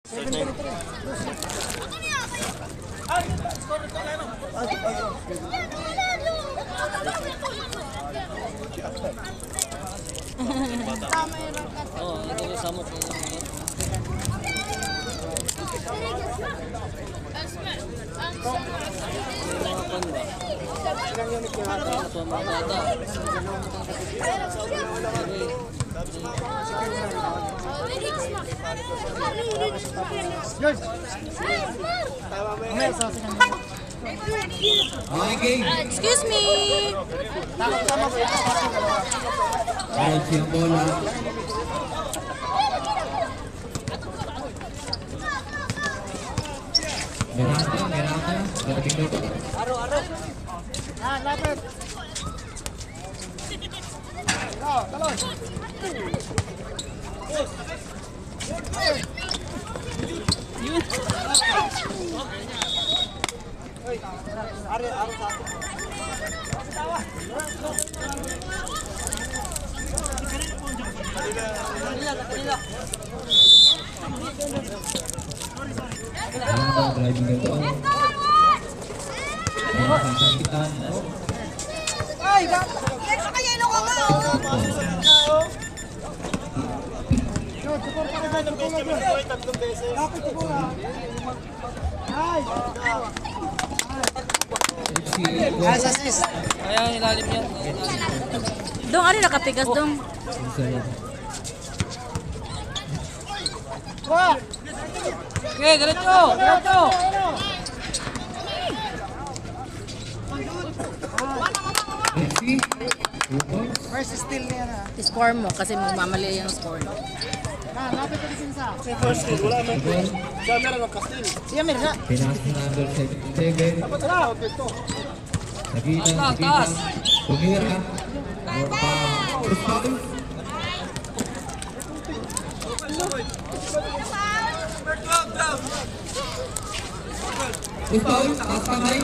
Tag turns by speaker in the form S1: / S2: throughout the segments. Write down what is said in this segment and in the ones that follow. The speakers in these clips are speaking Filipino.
S1: Oh, ito yung samot.
S2: Excuse me.
S3: Ay, siyang bola. Merata. Dating luto.
S4: Aro. Ah, lapit. Talon.
S1: Yun.
S4: Aro sa akin. Kanila.
S3: Driving na to. Sakitan.
S4: Ay, sa kanya ino ka nga. Yun, support pa rin ng tulog yun. Tatlong beses. Lapit ko na. Ay! Ay, assist.
S1: Kaya ang ilalim yan.
S2: Dong, ano nakatigas dong?
S4: Wah!
S1: Okay, diretso.
S4: First steal niya na.
S2: Score mo kasi mamali yung score.
S4: Lapit ko din sa.
S5: First steal, wala man. Siya meron ng kastil.
S4: Siya meron.
S3: Pinas na number 7.
S5: Dapat na, okay to.
S3: Sakitan. Tumira. Terus pati. Terus pati, takas kamay.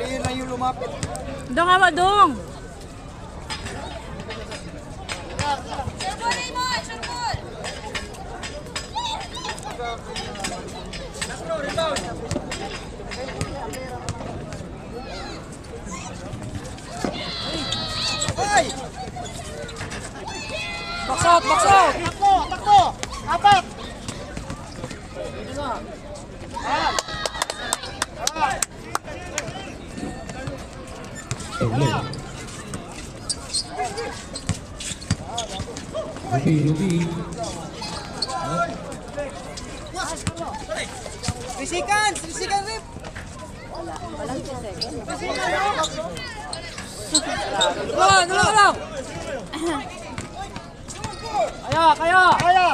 S4: Ayun na yung lumapit.
S2: Dong, awa dong.
S4: Ay!
S1: Box out.
S4: Takbo! Apat!
S3: Lupi.
S4: Risikan Rip!
S1: Dalawa lang. Kaya.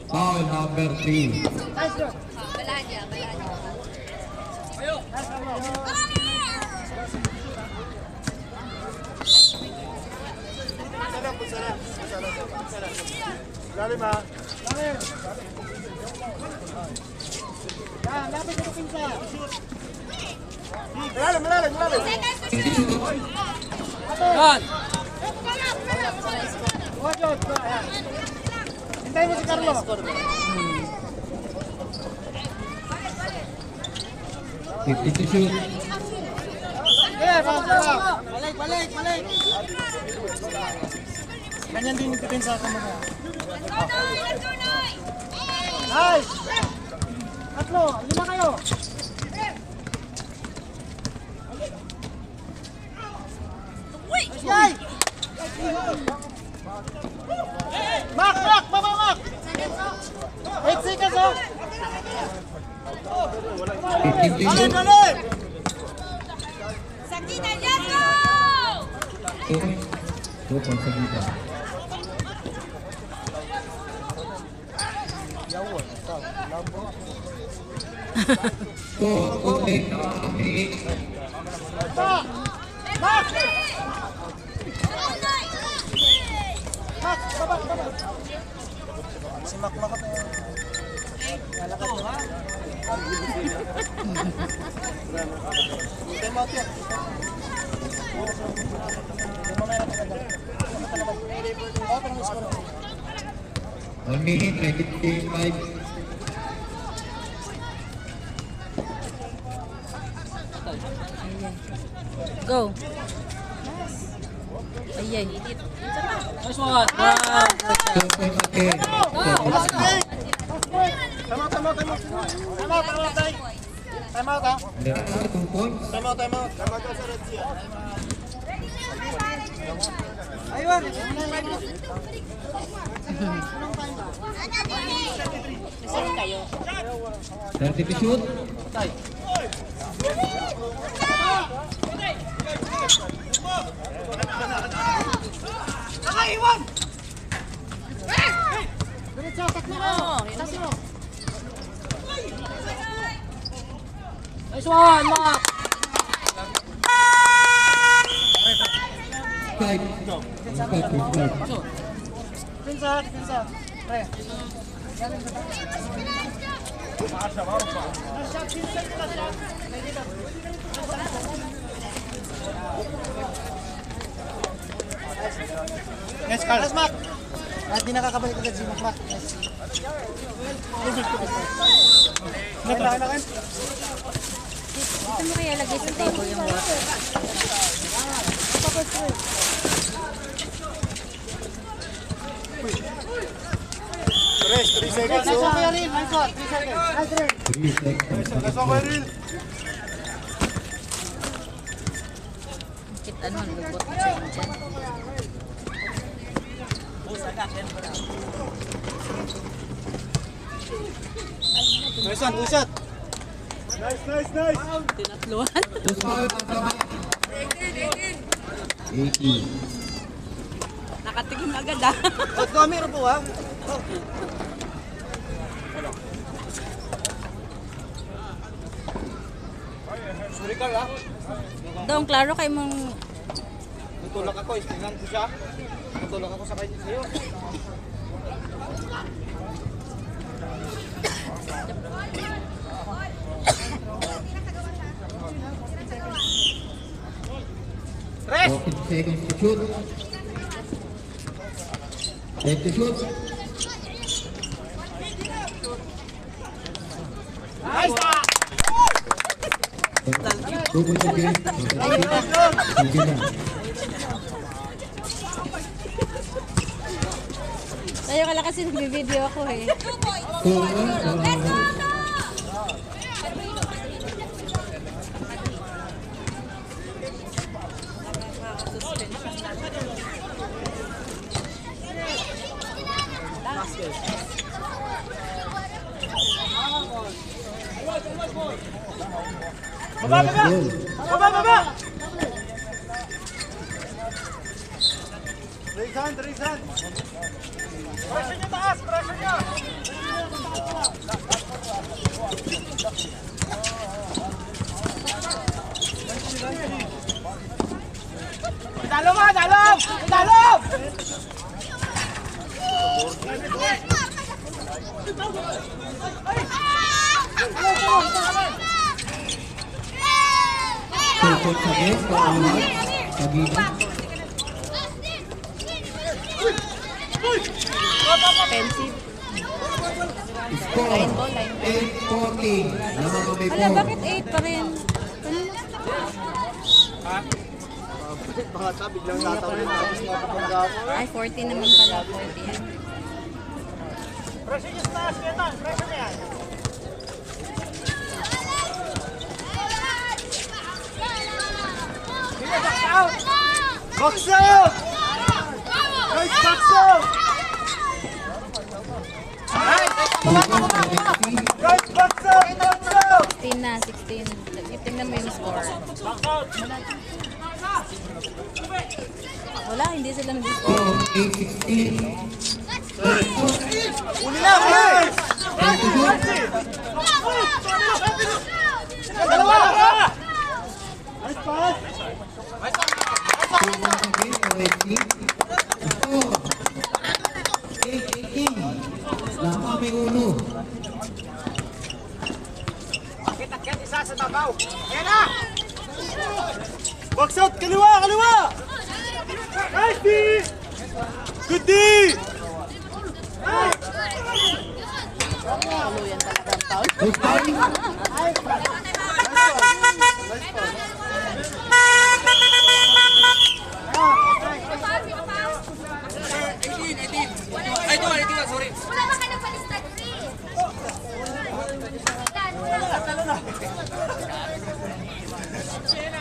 S3: Foul number 3.
S5: Lalim ha.
S4: Lapit ko pinsa.
S5: Malalim.
S1: Yan.
S4: Wajot. Hintayin mo si Carlo.
S3: Fifty to shoot.
S4: Balik. Ganyan din yung depensa ko mo. Nice! 3, 5 kayo. Yay! Mak! Baba, Mak! 8 seconds, oh!
S3: 50 to shoot.
S4: Balik!
S2: Sakita, let's go!
S3: Two points sa kita. Okay.
S4: Mak! Baba! Si Makmakot na yan. Lalakad na. Time out yan. Hindi mo may natagad. Oh, parang score.
S3: 1 minute, 25.
S2: Go. Ayan.
S1: Nice one. One.
S5: Time out, time out, time out. Time out, time out, tay. Time out, ha?
S3: 2 points.
S5: Time out, time out. Time out sa Red Sea.
S4: Ayun.
S3: 30 to shoot.
S4: Diretso, tatlo na. Tatlo.
S1: Nice one, Mark.
S3: 5.
S4: Pinsa, pinsa. Pre.
S5: Yes, Carl.
S4: Yes, Mac. At di nakakabalik agad si Mac. Yes.
S5: Nakain.
S2: Dito mo kaya lagay sa table yung water.
S5: Rest, 3 seconds.
S4: Nice one, Kuya Rin. Nice one. 3 seconds. Nice Rin.
S3: 3 seconds.
S5: Nice one, Meryl.
S2: Kita nun, lubot mo siya dyan.
S5: Nice one, two shot. Nice, nice, nice.
S2: Tinatluan.
S3: Just foul ang tama. 80.
S2: Nakatigim agad ah.
S4: At kami rin po ha.
S5: Sorry, Carl, ha?
S2: Dong, klaro kay mong
S5: Tutulak ako, tingnan ko siya. Tutulak ako sa kanya sa'yo.
S4: Rest.
S3: 14 seconds to shoot. 10 to shoot.
S4: Nice.
S3: 2 points again. Sige na.
S2: tayo ka lang kasi nag-video ako eh.
S3: 4-1.
S5: Baba! Rizan! Pressure nyo taas! Pressure nyo! Dalom!
S3: Points again. Pag-ibig.
S2: Offensive.
S3: Score. 8-14. Naman may
S2: Ala,
S3: 4.
S2: bakit 8 pa rin?
S5: Baka ta, biglang tatawin. Tapos mapapangga ako.
S2: Ay, 40 naman pala. 40 yan.
S5: Pressure nyo sa taas, Ketan! Pressure nyo yan! Box out! Guys, box out! Guys, box out! Box out!
S2: 16 na, 16. Tingnan mo yung score. Wala, hindi sila nag-score.
S3: 8-16.
S5: Uli lang! Guys! Dalawa! Nice pass!
S3: may uno.
S5: Akit-akit isa sa tabaw. Ayan na! Box out! Kaliwa! Kaliwa! Nice D! Good D!
S2: Tuluyan talaga ang foul.
S3: First time.
S6: Wala ba ka ng palistad, Chris?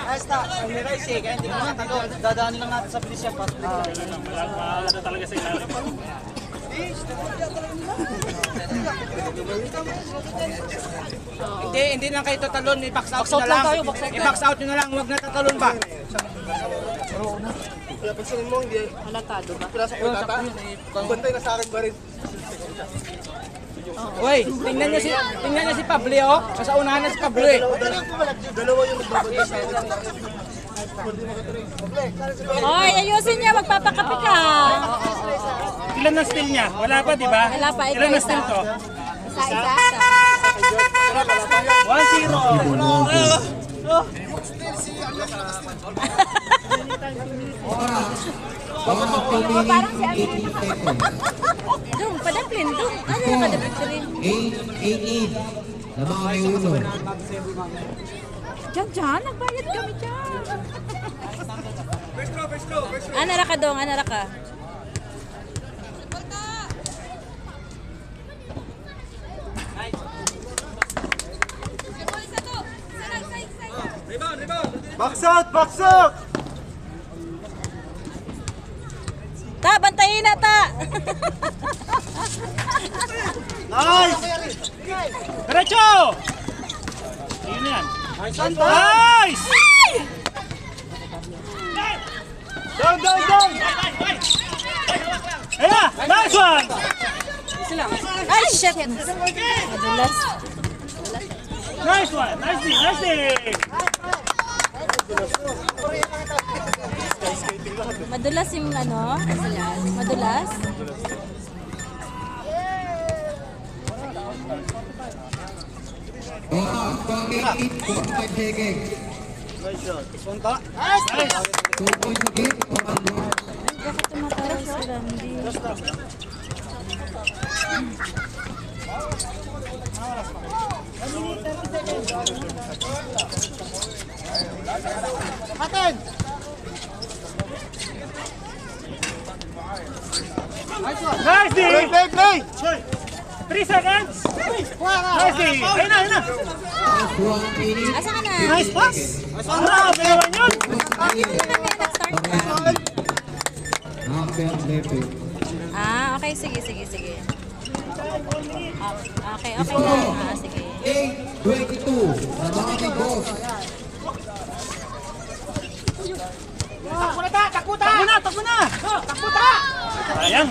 S5: Basta, ang nirais eh, kaya hindi ko nakatalo. Dadaanin lang natin sa bilis yan.
S1: Ano talaga sa ilalim?
S5: Hindi lang kayo tatalon. I-box out
S1: Box out
S5: nyo na
S1: lang
S5: lang.
S1: tayo, box out lang.
S5: I-box out nyo na lang, huwag na tatalon ba?
S4: Kaya pansinin mo, hindi.
S2: Halatado ba?
S4: Pila sa kulata. Bantay na sa akin ba rin?
S5: Uy, tingnan niya si Pablo, oh. Nasa unahan na si Pablo eh.
S4: Dalawa yung magbabantay sa akin.
S2: Hoy, ayusin niya, magpapakape ka.
S1: Ilan na steal niya? Wala pa, di ba?
S2: Wala pa, ikaw
S1: Ilan na
S2: isa.
S1: steal to?
S2: Isa-isa.
S3: 2
S2: Parang si
S3: minutes, 18 seconds.
S2: Dung, padaplin, dung. Ano yung padaplin?
S3: 8-8. Lamang may uno.
S2: Diyan, nagbayad kami dyan. Anara ka, dong, anara ka.
S5: Box out! Box out!
S2: Ta, bantayin na, ta.
S5: Nice!
S1: Diretso! Ayun yan. Nice!
S5: Down, down, down!
S1: Ayan! Nice one!
S2: Ay, shit. Madulas.
S1: Nice one! Nice D! Nice D!
S2: Madulas yung ano? Madulas?
S3: Pang-8, 45 seconds.
S5: Punta.
S3: 2 points again.
S2: Bakit tumatawag si Randy?
S5: Atin!
S1: Nice D!
S5: Play, play!
S1: 3 seconds! Nice D! Ayun na, ayun na!
S3: Last 1 minute.
S2: Asa ka na?
S1: Nice pass! Grabe naman yun!
S2: Nag-start ka?
S3: Number 11.
S2: Ah, okay. Sige. Okay na. Ah, sige.
S3: 8-22. Lamang may boss.
S5: Takbo na ta! Takbo ta!
S1: Takbo na!
S5: Takbo ta!
S1: Ayan!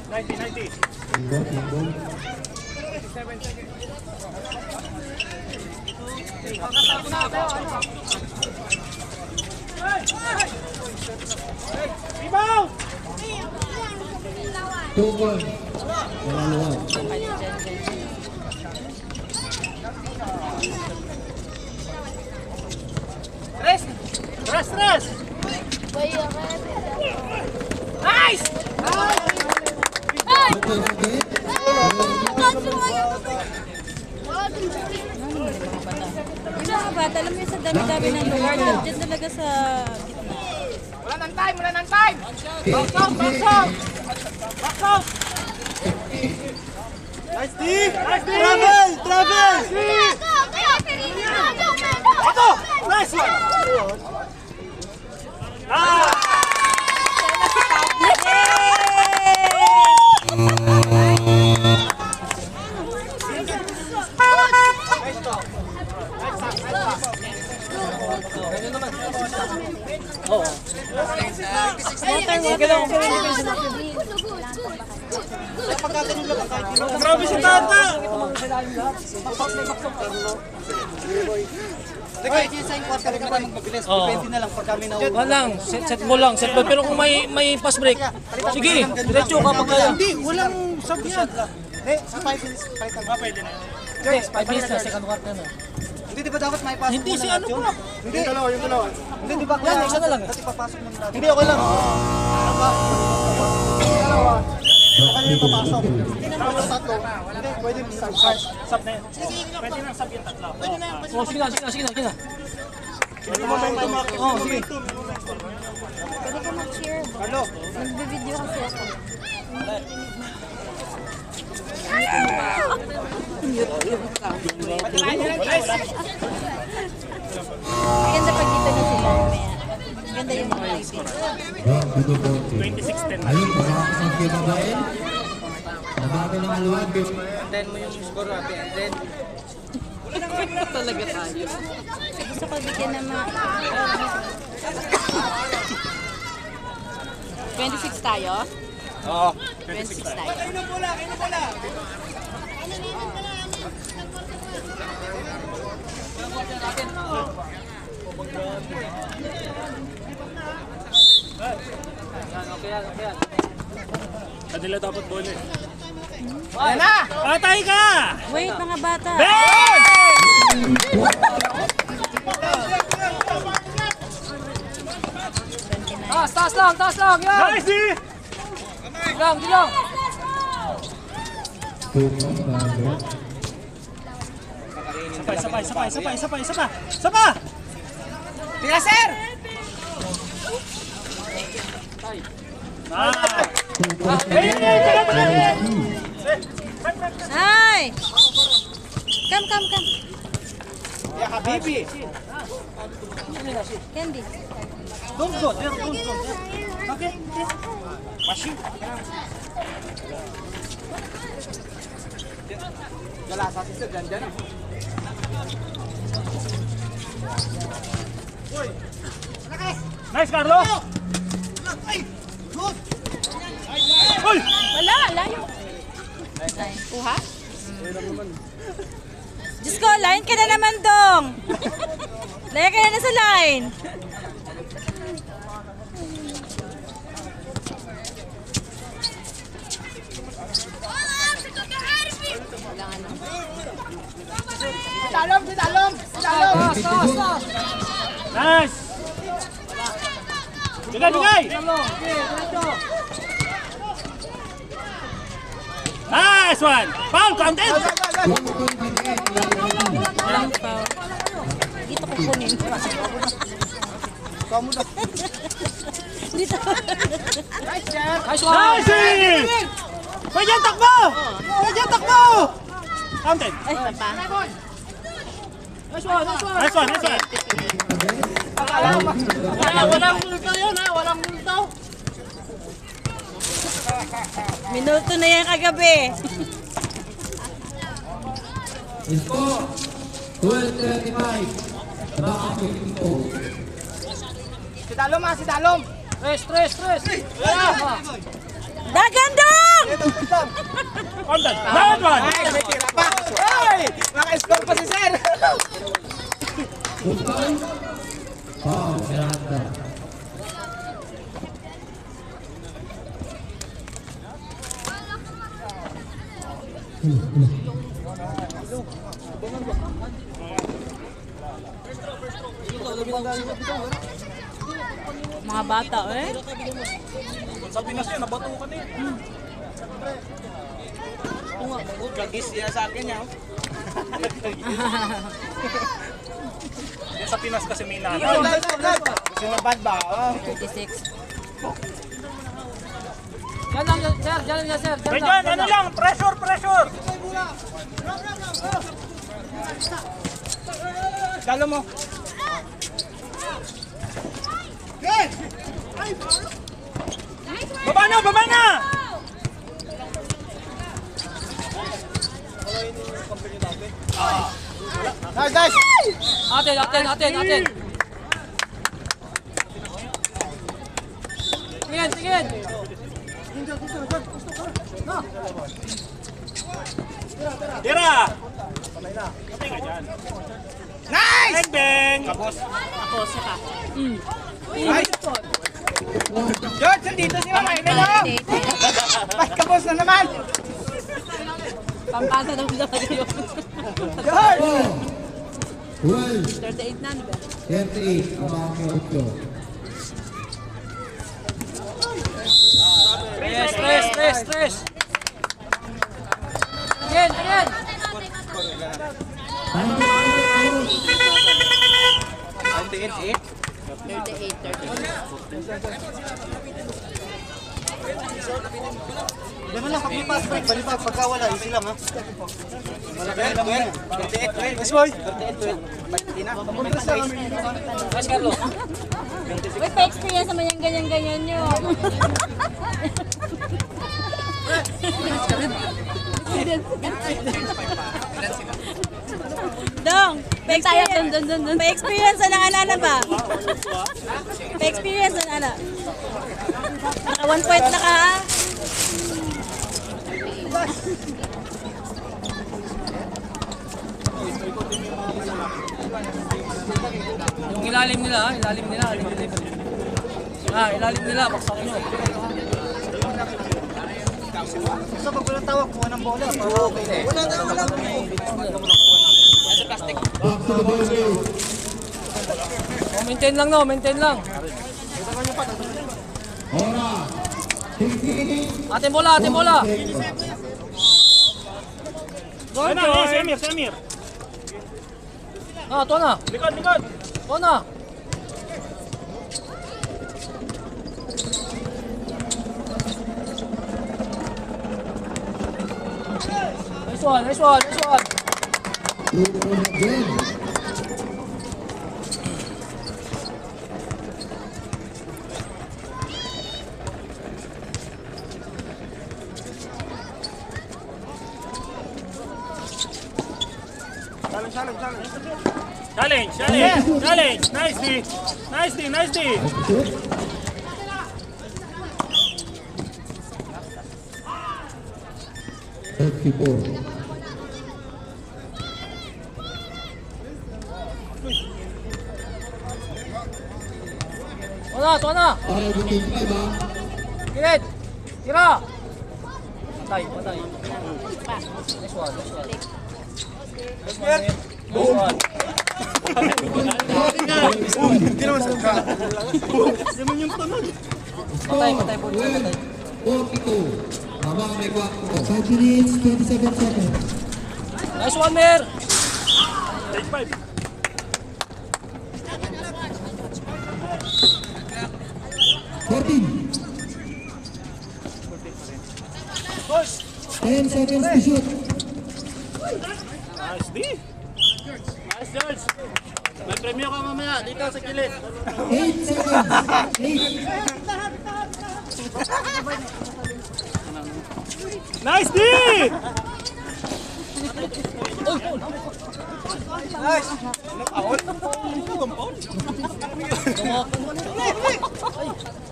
S1: 90.
S3: Inbound.
S1: Rebound!
S3: 2 points. Wala.
S5: Rest! Nice!
S3: 2 points again.
S2: Yung mga bata, alam mo yung sa dami-dami ng lugar, dyan talaga sa gitna.
S5: Wala nang time! Wala nang time!
S3: 8
S5: Box out! Box out! Box out! Nice D! Nice D! Travel! Travel! Ito! Nice one! Ah!
S1: Grabe si Tata!
S5: Kahit yung sign quarter ka tayo magmabilis. Depende na lang pag kami na
S1: Walang, set mo lang, set mo. Pero kung may pass break, sige, diretso ka pag kaya.
S5: Hindi, walang sabi yan. Hindi, sa 5 minutes. Pwede na.
S1: Hindi, 5 minutes na, second quarter na.
S5: Hindi, di ba dapat may pasok
S1: Hindi,
S5: muna
S1: si
S5: lahat
S1: ano
S5: yun?
S1: pa?
S5: Hindi, yung dalawa. Hindi, di ba?
S1: Yan, isa na lang.
S5: Kasi papasok muna lahat. Hindi, okay lang. Dalawa. Okay na yung papasok. Hindi na naman tatlo. Hindi, pwede sub na yun. Pwede na sub yung tatlo. Pwede na yan.
S1: Oh, sige na.
S5: Oh, sige.
S2: Pwede ka mag-cheer.
S5: Carlo.
S2: Nagbe-video kasi ako. Maganda pag dito na sila. Maganda yung mga lighting.
S3: Round to the ball team.
S1: 26-10.
S3: Ayun, pakakasang kayo babae. Nabago ng haluan.
S5: Then mo yung score natin. And then,
S2: Gusto ko bigyan ng mga... 26 tayo?
S5: Oo.
S2: 26 tayo.
S1: Kanila dapat bola eh.
S5: Ayan na!
S1: Patay ka!
S2: Wait, mga bata.
S1: Ben!
S2: Taas lang. Yan.
S1: Nice! eh!
S2: Dilang.
S1: Sapa!
S5: Tira, sir!
S2: Hi! Come.
S5: Ya, habibi.
S2: Candy.
S5: Don't go. Okay. Machine. Wala sa sisig, dyan.
S1: Nice, Carlo! Uy!
S2: Wala, layo. Line. Kuha? Diyos ko, line ka na naman, Dong. Laya ka na sa line.
S1: Nice! Bigay! Nice one! Foul, counted!
S2: Walang foul. Dito ko kunin. Dito.
S1: Nice! Pwede yan, takbo! Counted!
S2: Ay, pa.
S1: Nice one!
S5: Walang multo yun, ha? Walang multo.
S2: Minuto na yan kagabi.
S3: Score 12-35. Baka 54.
S5: Si Dalom.
S1: Stress!
S2: Dagandong!
S1: Counted! Bad one!
S5: Ay, may tira pa. Ay! Naka-score pa si sir.
S3: Foul, Miranda.
S2: Mga bata, eh.
S1: Sa Pinas yan, nabato ka na eh.
S5: Gagis yan sa akin yan.
S1: Sa Pinas kasi may nanay.
S5: Sinabad ba?
S2: 36.
S1: Ganyan, ano lang, pressure!
S5: Dalo mo.
S1: Baba na!
S5: Nice, guys.
S2: Atin. Tingin.
S1: Tira! Patay ka dyan.
S5: Nice! Bang! Kapos. Nice! George, nandito si Mama Ellen, oh! Mas kapos na naman!
S2: Pampasa daw talaga yun.
S5: George!
S3: 12,
S2: 38 na, di ba?
S3: 38, ang mga kautlo.
S1: Stress. Again.
S2: 38.
S4: Diyan mo lang, pakipas break, balibag, pagka wala, easy lang ha. Malaki lang yan. 38,
S5: Yes, boy!
S4: 38, na.
S1: Yes, Carlo.
S2: Uy, pa-experience naman yung ganyan-ganyan nyo. Dong, pa-experience na ana ba? Pa-experience na ana. Naka 1 point na ka ha?
S1: Yung ilalim nila, ilalim nila. Ilalim nila, baksak nyo.
S4: So pag walang tawag, kuha ng bola. Okay. Wala.
S3: Back to the ball game.
S1: Maintain lang.
S3: Ora. 68.
S1: Ating bola.
S5: Ay na, si Amir.
S1: Ito na.
S5: Likod!
S1: Ito na. Nice one.
S3: 2 point again.
S5: Challenge! Nice D!
S3: Shoot. Thirty-four.
S1: Ito na.
S3: Para buking 5 ha.
S1: Kilit. Tira. Patay. Nice one.
S5: Hindi naman sa naman yung tunog.
S1: Patay.
S3: 42. Habang may 4. 5 minutes, 27 seconds.
S1: Nice one, Mer.
S5: Take 5.
S3: 14. 10 seconds to shoot.
S5: Nice D! Nice George! May premyo ka mamaya, dito sa kilid.
S3: 8 seconds. 8.
S5: Nice D!
S4: Nice.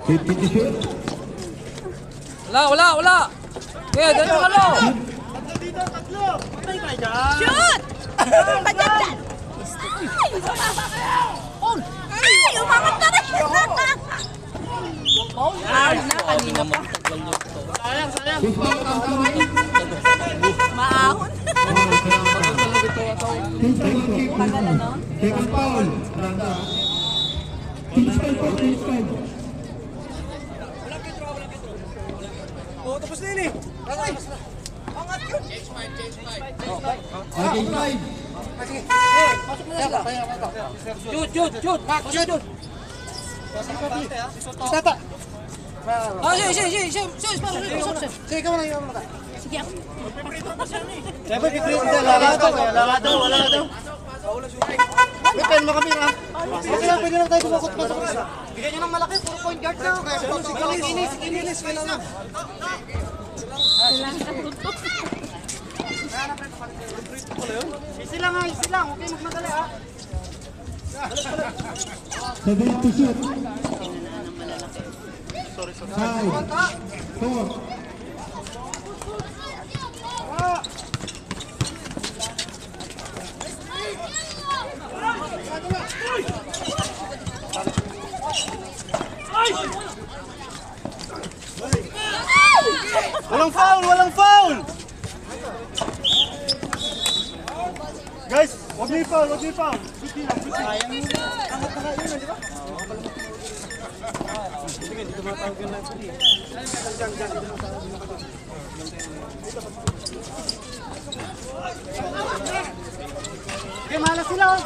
S3: 50 to shoot.
S1: Wala. Okay, dito ka lo.
S5: Tatlo! Patay ka dyan!
S2: Shoot! Pagdagdag! Ay! Umangat na rin! Kanina pa.
S5: Sayang!
S2: Maahon.
S3: Second foul. Randa. Finish time.
S4: Tapos na yun eh.
S3: Okay, 5.
S1: Shoot.
S4: Sata.
S1: Sige,
S4: ikaw lang yung mata.
S2: Sige ako.
S4: Siyempre, piprint wala daw. May pen mo kami ha. Pwede lang tayo pumasok. Bigyan nyo ng malaki, puro point guard na. Inis. Kailangan. Easy lang. Huwag kayo magmadali ha.
S3: 7 to shoot. 5. 4.
S5: Walang foul! Walang foul! Guys, wag niyo foul, wag niyo foul. Sige lang, sige. Sayang yun. Angat na kayo na, di ba? Sige, dito matawag yun lang. Sige, malas sila.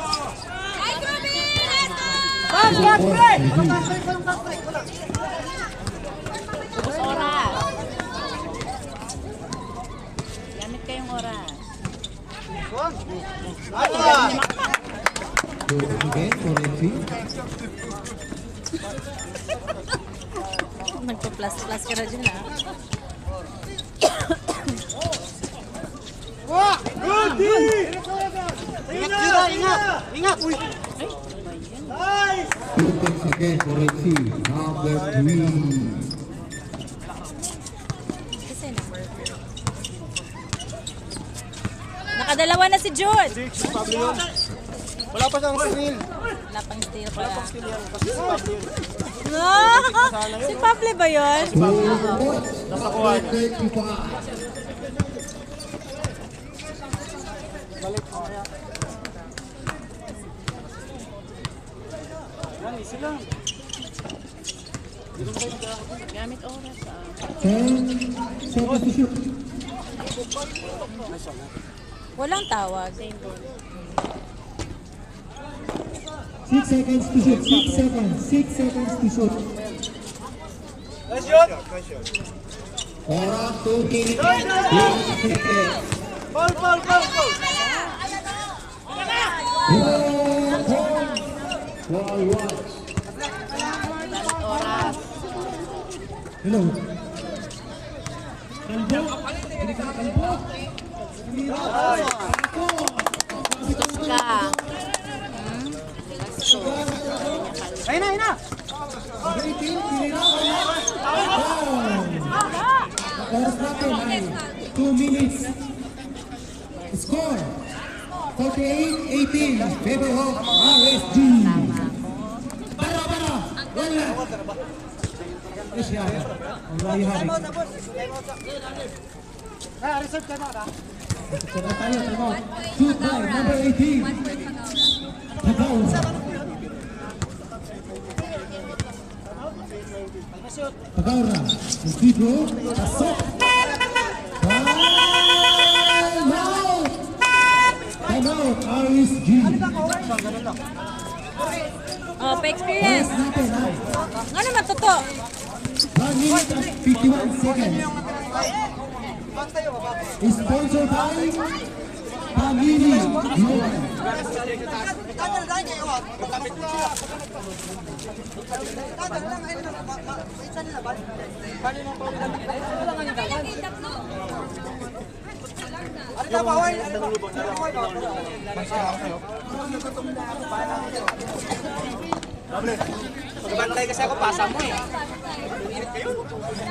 S6: Ay, grabe!
S2: Oras. Gamit kayong oras.
S3: Again, for entry.
S2: Magpa-plus-plus ka na dyan, ha?
S5: Good D! Ingat! Ingat! Uy! Nice!
S3: 2 points again for entry. Number 3.
S2: Kasi number. Nakadalawa na si Jude.
S5: Wala pa siyang skill.
S2: Wala pang steal pala.
S5: Skill yan. Kasi si Pablo yun.
S2: No! Si Pablo ba yun?
S5: Nasakuha niya.
S3: 35.
S5: Yan, easy lang.
S2: Gamit oras,
S3: 10 seconds to shoot.
S2: Walang tawag.
S3: 6 seconds to shoot. 6 seconds. 6 seconds to shoot.
S5: Nice shot!
S3: Ora 2 minutes.
S5: Foul, foul, foul, foul!
S3: Wall watch.
S2: Oras.
S3: Hello. Kalbo. Hindi ka kalbo.
S2: Ka.
S5: Ayun na, ayun na!
S3: Rating, tinira. Oras natin ay 2 minutes. Score 48-18. Favor of RSG. Para. Wala. Yes, yeah. Allah you have it.
S5: Reserve ka na.
S3: Tama tayo, tama. Shoot by number 18. Pagaura. Pagaura. Ang free throw. Pasok. Time out. Time out. RSG.
S2: Oh, pa-experience.
S3: Oras natin ay
S2: Ano naman totoo?
S3: 1 minute and 51 seconds. Sponsored by Pamili Global.
S4: Magbantay kasi ako, pasa mo eh.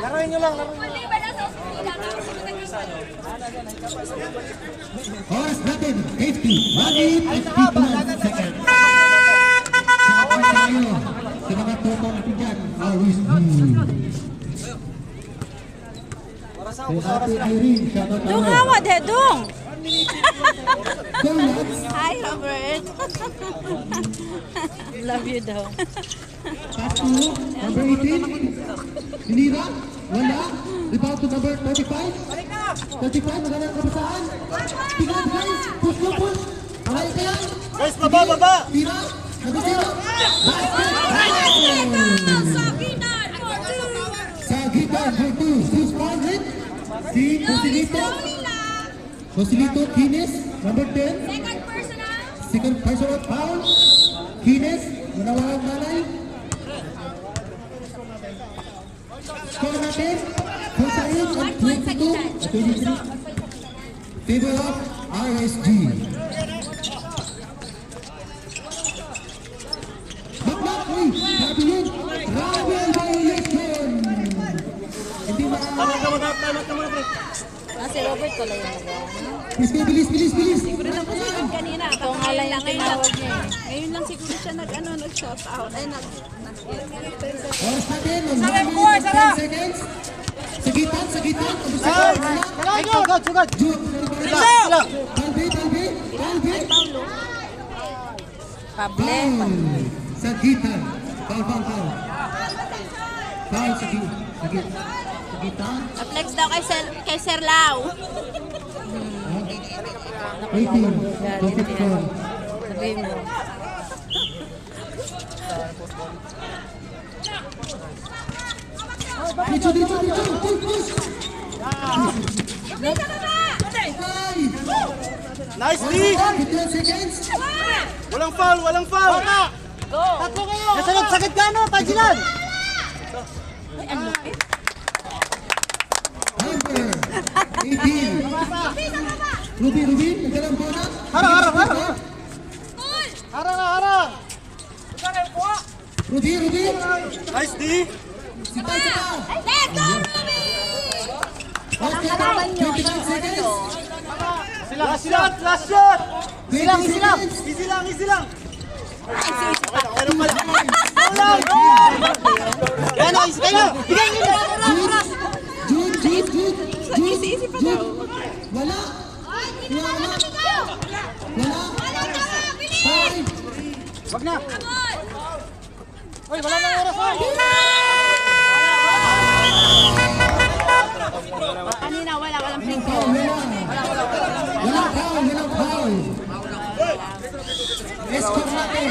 S5: Laruin nyo lang, laruin.
S6: Mali ba na sa ospital?
S3: Oras natin, 50. 1 minute and 51 seconds. Sabay tayo sa mga tropa natin dyan. RSG. Kay Ate Irene, shoutout
S2: Dung
S3: tayo.
S2: hawa, de, dung.
S3: Go, lads.
S2: Hi, Robert. Love you daw.
S3: Pass to number 18. Hinira. Wala. Rebound to number 35. 35, magandang kabasaan. Tingnan, guys. Push mo, push. Alay ka yan.
S5: Guys, baba, baba!
S3: Tira. Nagtira. Basket. Sagitan for 2. Who's scoring? Si Joselito. Joselito Kines, number 10.
S6: Second personal.
S3: Second personal foul. Kines, manawang malay. Score natin. 48 and 22 at 23. Favor of RSG. Bakbak, uy! Sabi yun! Travel violation! Hindi
S5: Tama ka muna, tama ka muna, pre.
S2: Si Robert pala yung nagawa.
S3: Bilis!
S2: Siguro na po siya kanina. Ito nga lang yung tinawag niya eh. Ngayon lang siguro siya nag-shout out. Ay,
S3: Oras natin, 1 minute and 10 seconds. Sa gitan,
S4: Ay, sugod.
S3: Jude,
S4: Sila.
S3: Calvi.
S2: Pable.
S3: Foul. Sa gitan. Foul. Foul sa gitan.
S6: Flex daw kay Sir Lau.
S3: 18. Profit foul.
S2: Sabihin mo.
S3: Dito. Push.
S4: Nice, D.
S3: 15 seconds.
S4: Walang foul. Tatlo kayo. Nasunod sa gitna, Pajilan.
S3: Number 18. Ruby, nagdalang bola.
S4: Harang.
S3: Ruby.
S4: Nice, D.
S3: Sita.
S6: Let's go, Ruby!
S3: Okay, 25 seconds.
S4: Last shot.
S3: 20 seconds.
S4: Easy lang. Yan, easy kayo. Bigay nyo.
S3: Jude.
S2: Easy pa daw.
S3: Wala.
S6: Wala daw! Bilis!
S3: 5.
S4: Wag na. Uy, wala nang oras.
S2: Kanina walang free
S3: Walang foul. Escort natin.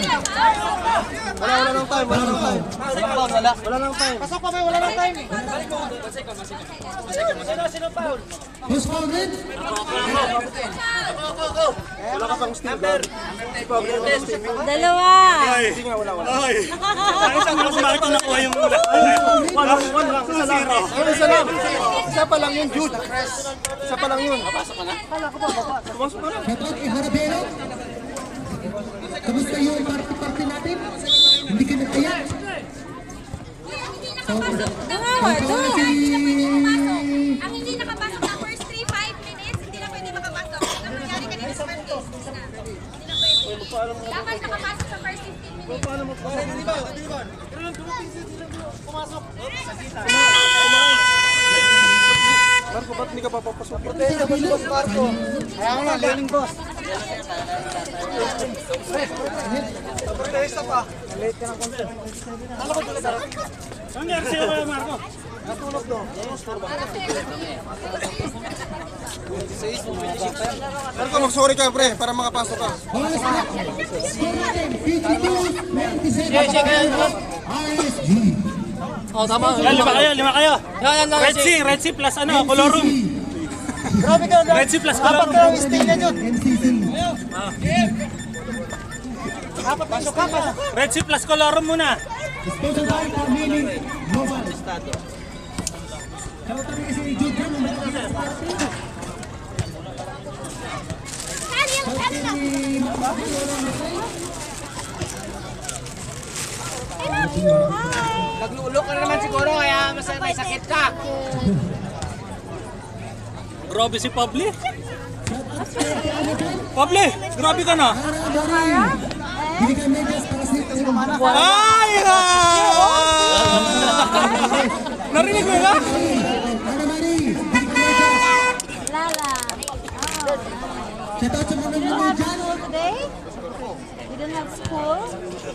S4: Wala nang time. Wala nang time. Pasok pa, wala nang time. Sino foul?
S3: Who's foul rin?
S4: Wala ka pang steal.
S2: Dalawa.
S5: Isang ako bakit ko nakuha yung mula.
S4: One lang. Isa lang. Isa pa lang yun, Jude. Isa pa lang yun.
S3: Shoutout kay Harabero. Kamusta yung party natin? Hindi ka nagkaya?
S2: Nangawa to.
S6: Ang hindi nakapasok sa first 3-5 minutes, hindi na pwede makapasok. Ang nangyari kanina sa Mondays, hindi na pwede. Dapat nakapasok sa first 15 minutes.
S4: Marco, ba't hindi ka papapasok? Protesta ba si Boss Marco? Kaya nga, learning boss. Protesta pa. Late ka ng konti. Ano ko dito?
S5: Ang nangyari sa'yo kaya, Marco?
S4: Natulog doon. Marco, mag-sorry ka, pre, para makapasok ka.
S3: Oras na. Score natin. 52-27. RSG.
S1: Oh, tama.
S5: Yan, lima kayo.
S1: Yan.
S5: Red Sea plus colorum.
S4: Grabe ka,
S5: Red Sea plus
S4: apat
S5: colorum.
S4: ka lang stay na dyan.
S3: MCC.
S4: Pasok ka.
S5: Red Sea plus colorum muna.
S3: Sponsor by Camille Global. Shoutout rin kasi ni Jude Ram.
S4: Naglulok ka na naman siguro, kaya may sakit ka.
S5: Grabe si Pabli. Pabli, grabe ka na.
S3: Hindi ka medyas para sa
S5: Ay! Narinig mo ba?
S3: Ana Marie. Hindi ka medyas.
S2: Lala.
S3: Shoutout sa mga nanonood dyan.
S2: Today? We don't have school?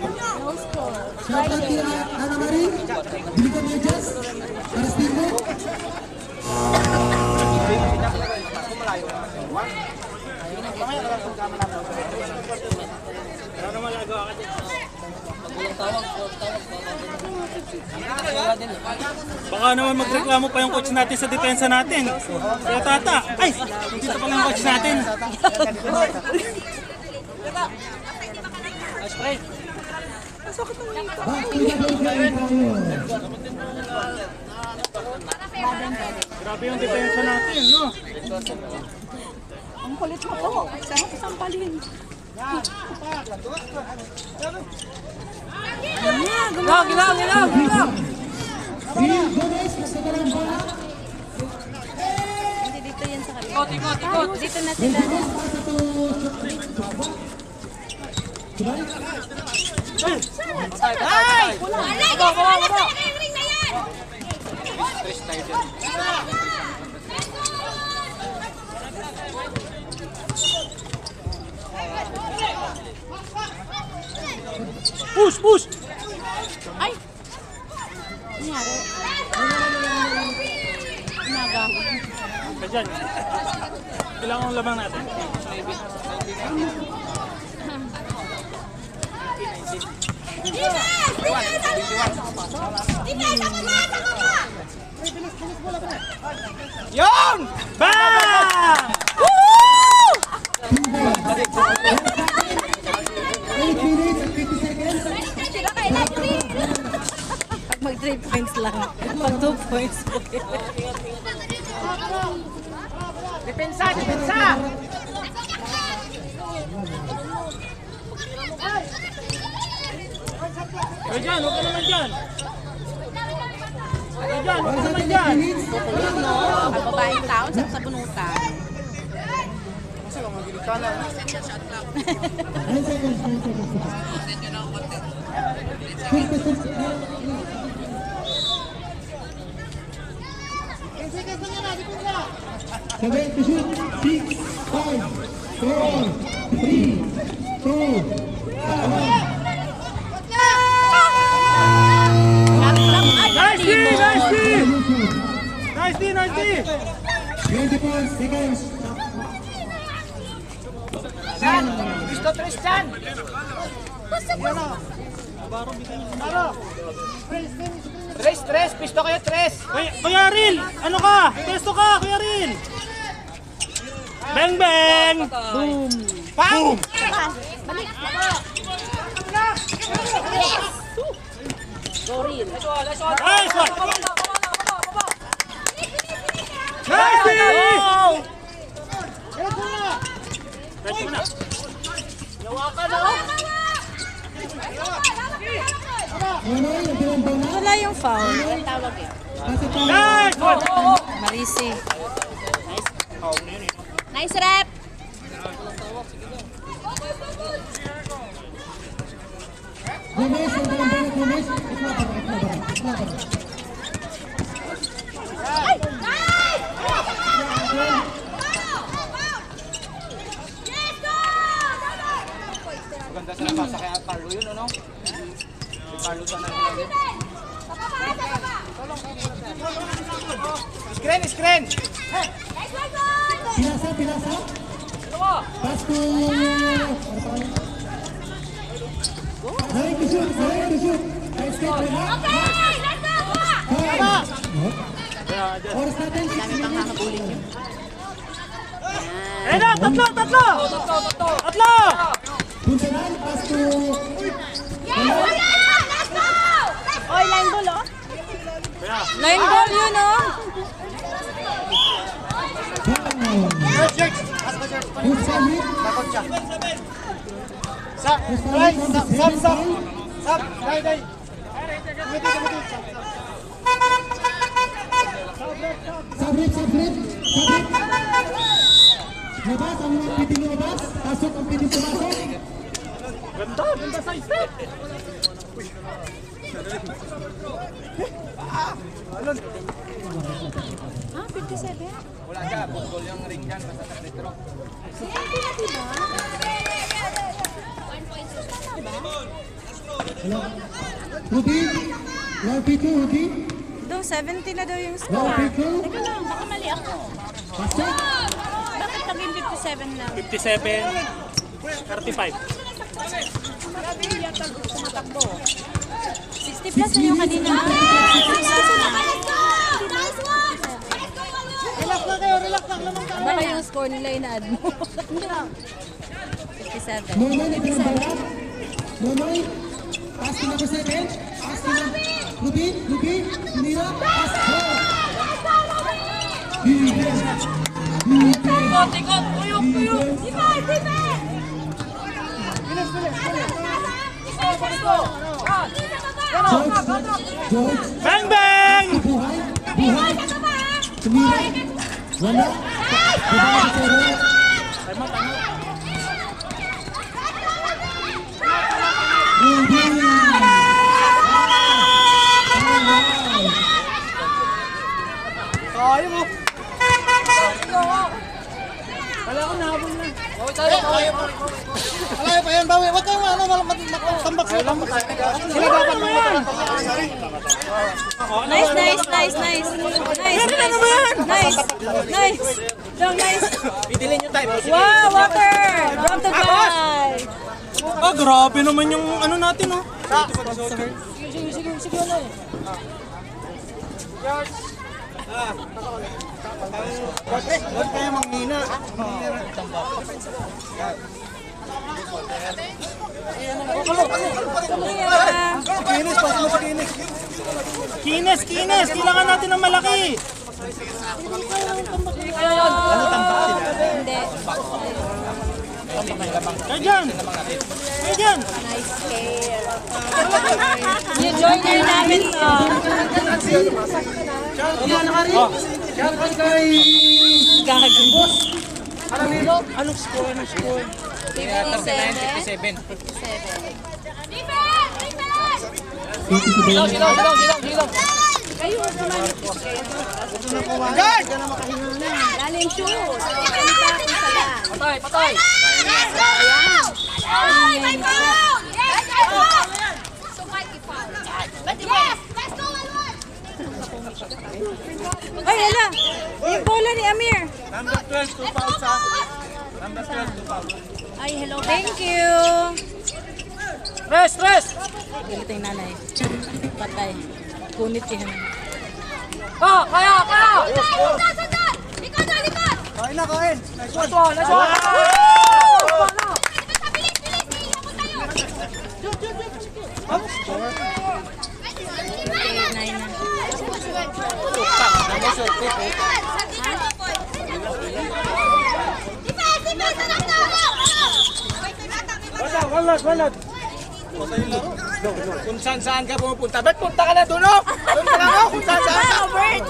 S2: No school.
S3: Shoutout kay Ana Marie. Hindi ka medyas para sa team mo.
S5: Baka naman magreklamo pa yung coach natin sa depensa natin. Kaya tata, ay, dito pa lang yung coach natin.
S3: Back to the goal line tayo.
S5: Grabe yung depensa natin, no?
S2: Ang kulit mo po. Sarap sampalin.
S1: Gilang.
S3: Phil Gomez, kasagalang bola.
S2: Hindi dito yan sa kabila. Ikot. Dito na sila.
S6: Alay! Wala sa ring na yan!
S5: Diyan. Kailangan ang lamang natin.
S4: Yun!
S5: Bang!
S3: 8 minutes and 50 seconds.
S2: Pag mag 3 points lang. Pag 2 points po.
S4: Depensa, depensa!
S5: Kaya dyan, huwag ka naman dyan. Kaya dyan, huwag ka naman
S3: 8
S5: dyan.
S3: minutes.
S2: Ang babaeng tao sa bunutan.
S3: 9 seconds, 9 seconds. 7 to shoot. 6, 5, 4, 3, 2, 1.
S5: Nice D! Nice D! Nice D! Nice D!
S3: 24 seconds.
S4: Gusto Tristan! Tres, pisto kayo, tres!
S5: Kuya Ril! Ano ka? Testo ka, Kuya Ril! Bang bang! Boom!
S4: Pang!
S5: Nice one! Nice D! Ready mo na.
S3: Nonoy, nagbilang bola.
S2: Wala yung foul.
S3: Kasi tayo.
S5: Nice one!
S2: Marisi. Nice rep!
S3: Gomez, nagbilang bola. Gomez. Iklapan.
S4: Maganda sa nabasa kay Carlo yun, ano? Si Carlo sana yun. Screen!
S3: Pinasa. Pass to... Naring to shoot. Nice take, wala. Oras natin, 6 minutes.
S5: Eh na! Tatlo!
S3: Bunsalan, pass to...
S2: Oy, line ball oh. Line ball yun oh.
S3: Who's serving?
S4: Takot siya. Sap! Right! Sap! Day!
S3: Sabrit. Labas, ang mga piting lumabas. Pasok ang piting pumasok.
S5: Ganda sa step!
S2: Ah, 57?
S4: Wala siya, bukol yung ring dyan, basta sa retro.
S3: Ruby, Ruby.
S2: Daw, 70 na daw yung
S3: Wow,
S2: score.
S3: Pico.
S2: Teka lang, baka mali ako.
S3: Pasok.
S2: Bakit naging 57 lang?
S5: 57, 35.
S2: 60 plus na yung kanina. Baka yung score nila ina-add mo. 57.
S3: Nonoy, nagbilang bola. Nonoy, pass to number 7. Pass to Ruby. Mira, pass. George,
S5: Bang bang!
S3: buhay. Tumira. Wala. Buhay sa zero. Ruby.
S4: Kaya mo! Alayo pa yan, bawi. Huwag kayong ano, tambak sila. Sila dapat mga
S2: Nice. Nice. Long, nice.
S5: Idilin nyo tayo.
S2: Wow, Walker! Drop the ball!
S5: Ah, grabe naman yung ano natin, oh.
S4: Huwag kayo manghina. Kinis, pas mo sa kinis.
S5: Kines! Kailangan natin ng malaki.
S2: Hindi.
S5: Kaya dyan!
S2: Yung joiner namin to. Gago.
S5: Anong score?
S2: 57. Kayo, kumalit po kayo.
S4: Guard!
S2: Laling shoot.
S6: Patay! Ay, may foul! Yes, may foul! So, Mikey foul. Yes! Let's go, Alwan!
S2: Ay, hala. Yung bola ni Amir.
S5: Number 12, 2 fouls ha. Number 12, 2 fouls.
S2: Ay, hello. Thank you.
S5: Stress!
S2: Galit yung nanay. Patay. Kunit yan.
S6: Kaya! Sundan! Likod!
S4: Kain na, kain. Nice one.
S6: Bilis!
S2: Nine na.
S5: Walad. Kung saan ka pumupunta. Ba't punta ka na doon, oh? Doon ka lang, oh. Kung saan ka.
S2: Robert!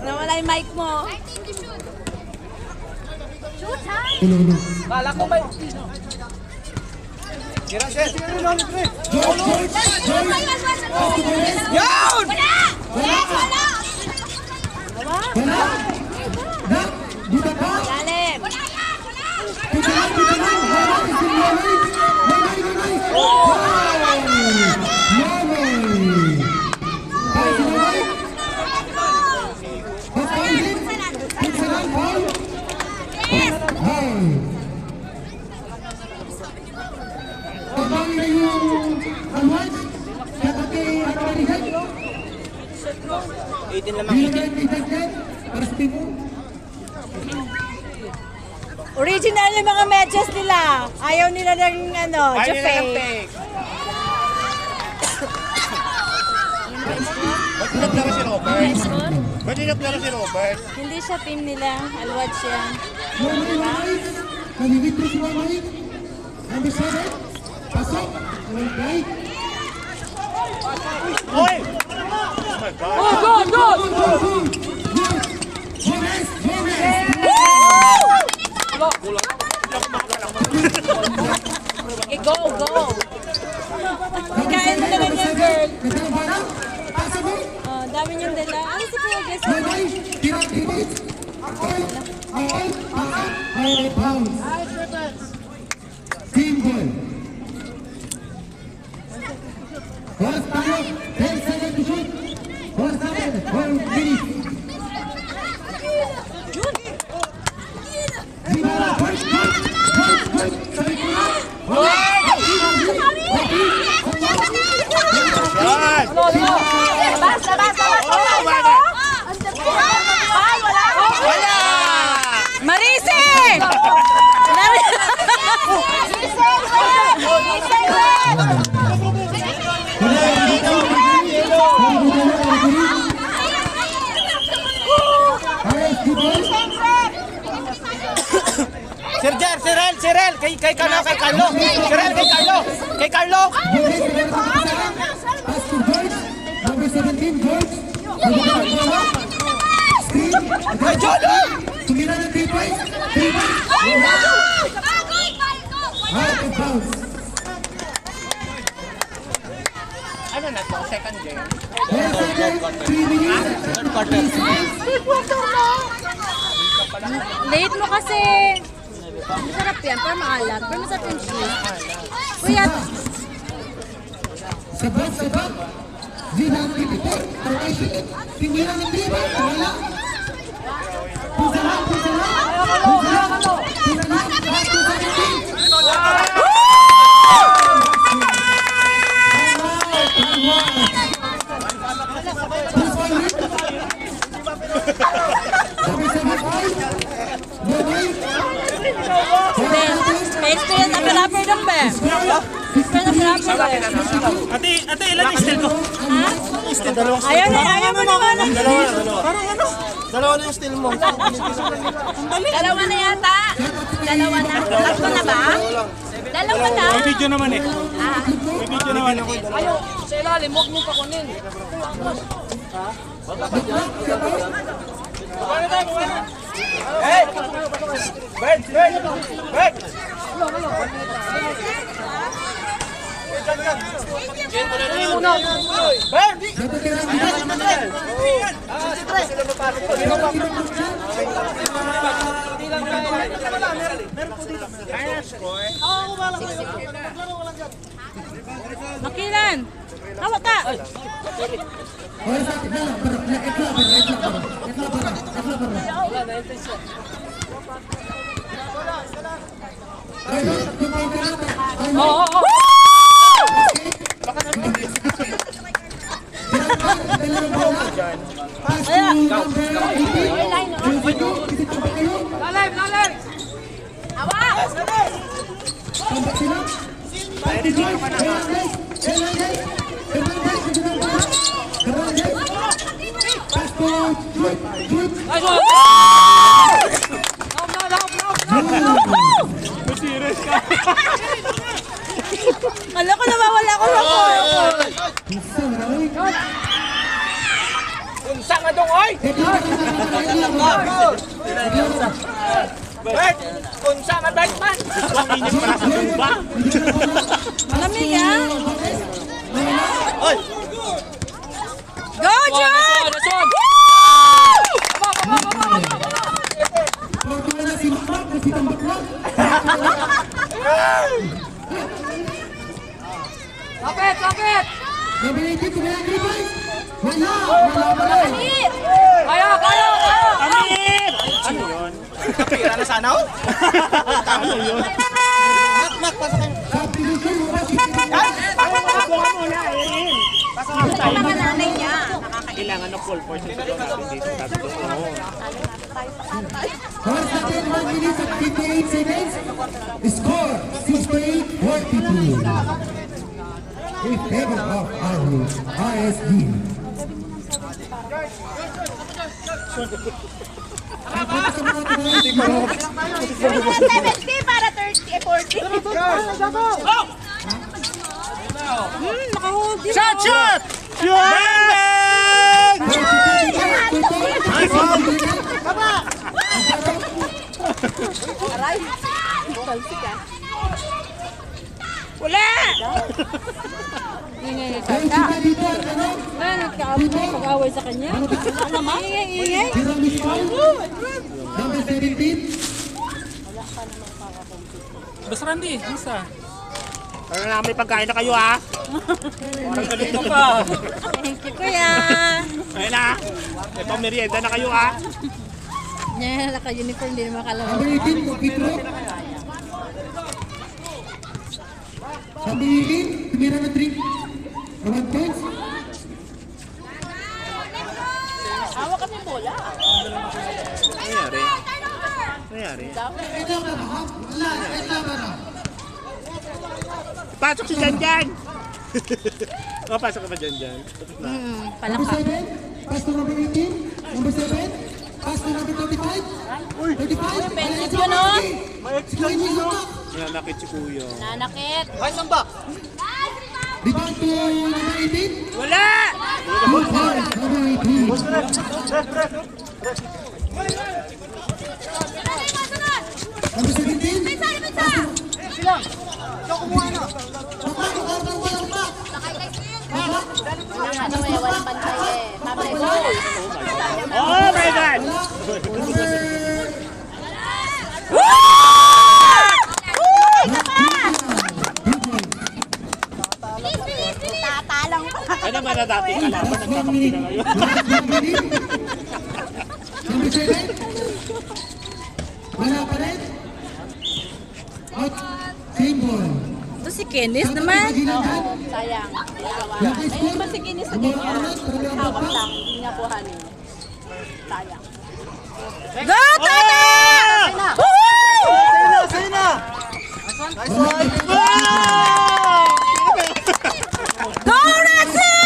S2: Nawala yung mic mo.
S5: Kala ko may... Sira, sir. Yan!
S2: Lalim. Original yung mga medyas nila. Ayaw nila ng ano, Jaffe.
S5: Ba't nagplano si Robert?
S2: Hindi siya team nila. Alwad siya.
S3: Number 7. Pasok. Okay.
S5: Oy!
S2: Go! Kain mo na lang yan, girl. Oh, dami niyong dala. Ano si Kuya Jess?
S3: Team goal. Last time, 10 seconds to shoot. Last time, 1 minute.
S2: Marise!
S5: Sirel! Kay Carlo! Sirel, kay Carlo!
S3: Number 17, George.
S5: Kay Jolo!
S3: Tumira ng 3 points. 3 points. Out of bounds.
S5: Ano na to? Second game?
S3: 10 seconds, 3 minutes. 3 seconds.
S2: Late mo kasi. Masarap yan, pero maalat. Pero masarap yung cheese. Kuya,
S3: Sabat. Zihan Pipito. Tarwaisi. Tingiran ng Biba. Wala. Pusahan.
S2: may experience na rapper dong ba? Experience na rapper ba?
S5: Ate, ilan yung still ko?
S2: Ayaw mo naman.
S4: Dalawa na yung still mo.
S6: Dalawa na yata. Dalawa na. Tatlo na ba? Dalawa na.
S5: May video naman eh. May video naman ako.
S1: Ayaw, sa ilalim, huwag mo pa kunin.
S2: Makilan. Hawak ka. Kala ko nawawala ko sa
S1: Unsa nga dong, oy! Bert! Unsa nga Bert man!
S2: Malamig ah. Go, John!
S1: Nasod! Kapit! Kaya!
S5: Amir! Ano yun? Kapira na sana ako? Ano yun?
S6: Mga nanay niya.
S5: Kailangan ng full force yung sabaw natin dito. Sabi ko, oo.
S3: First na 10 minutes at 58 seconds. Score 68-42. In favor of RSD.
S6: 70 para 30, 40.
S2: Nakahold din.
S5: Shot! Bang!
S2: Wala! Ingay ka. Ay, nagkaaway pag-away sa kanya. Wala naman. Ingay.
S3: Number 17.
S1: Basta Randy, basta.
S5: Ano na, may pagkain na kayo ha?
S1: Parang galit ka pa.
S2: Thank you, kuya.
S5: Ayun na. May pamerienda na kayo ha?
S2: Yan, naka-uniform, hindi naman kalaman.
S3: Number 18, Pupitro. Number 18, tumira na drink. 1 points.
S6: Hawak kami bola.
S5: Nangyari? Nangyari? Pasok si Janjan! O, pasok ka ba Janjan? Tapos na.
S3: Number
S2: Palaka.
S3: 7, pass to number 18. Number 7, pass to number 35. 35.
S2: Pensit yun, no?
S5: Nanakit si Kuya.
S2: Nanakit.
S4: Ay, samba!
S3: Rebound to number 18.
S5: Wala!
S3: Good point, number 18. Number 17.
S6: Walang bantay eh. Babay.
S5: Oh my God!
S3: minute. Last 1 minute. Number 7. Wala pa rin. Out. Same ball.
S2: Ito si Kenneth naman.
S6: Sayang.
S3: Yung high score.
S2: Ayun ba si Kenneth sa
S3: Number
S2: ganyan?
S3: 8.
S6: Hawak lang. Hindi niya kuhanin. Sayang.
S2: Go, Tata!
S4: Sa'yo na!
S2: Go, Rexy!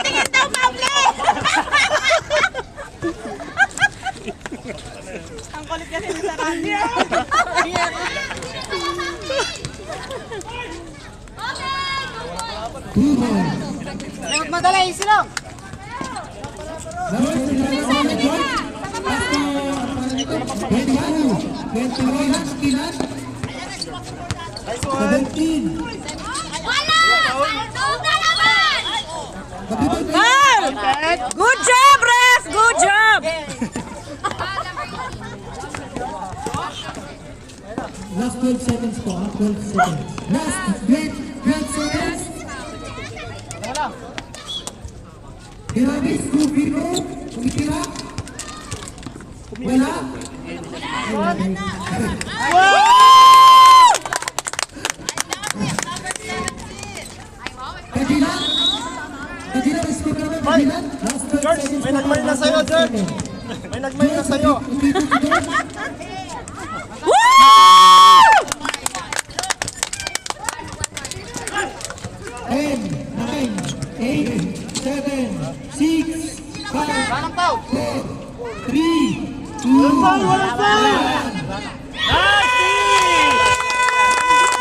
S6: Tingin daw, Pablo!
S2: Ang kulit kasi ni Sarandi.
S3: Two ball.
S4: Huwag madala, easy lang.
S3: Number 7. 21 Kinan. 17.
S6: Wala! Duga naman!
S2: Foul! Good job, ref! Good job!
S3: Last 12 seconds po, 12 seconds. Last 12 seconds. Hirabis, Rufino, tumitira. Wala. Kajilan. Kajilan, speaker mo, Kajilan. Last 12
S4: George,
S3: seconds.
S4: may nagmay na sa'yo, George. May nagmay na sa'yo.
S3: Ten, 9, 8, 7, 6, 5, 4, 3, 2, 1.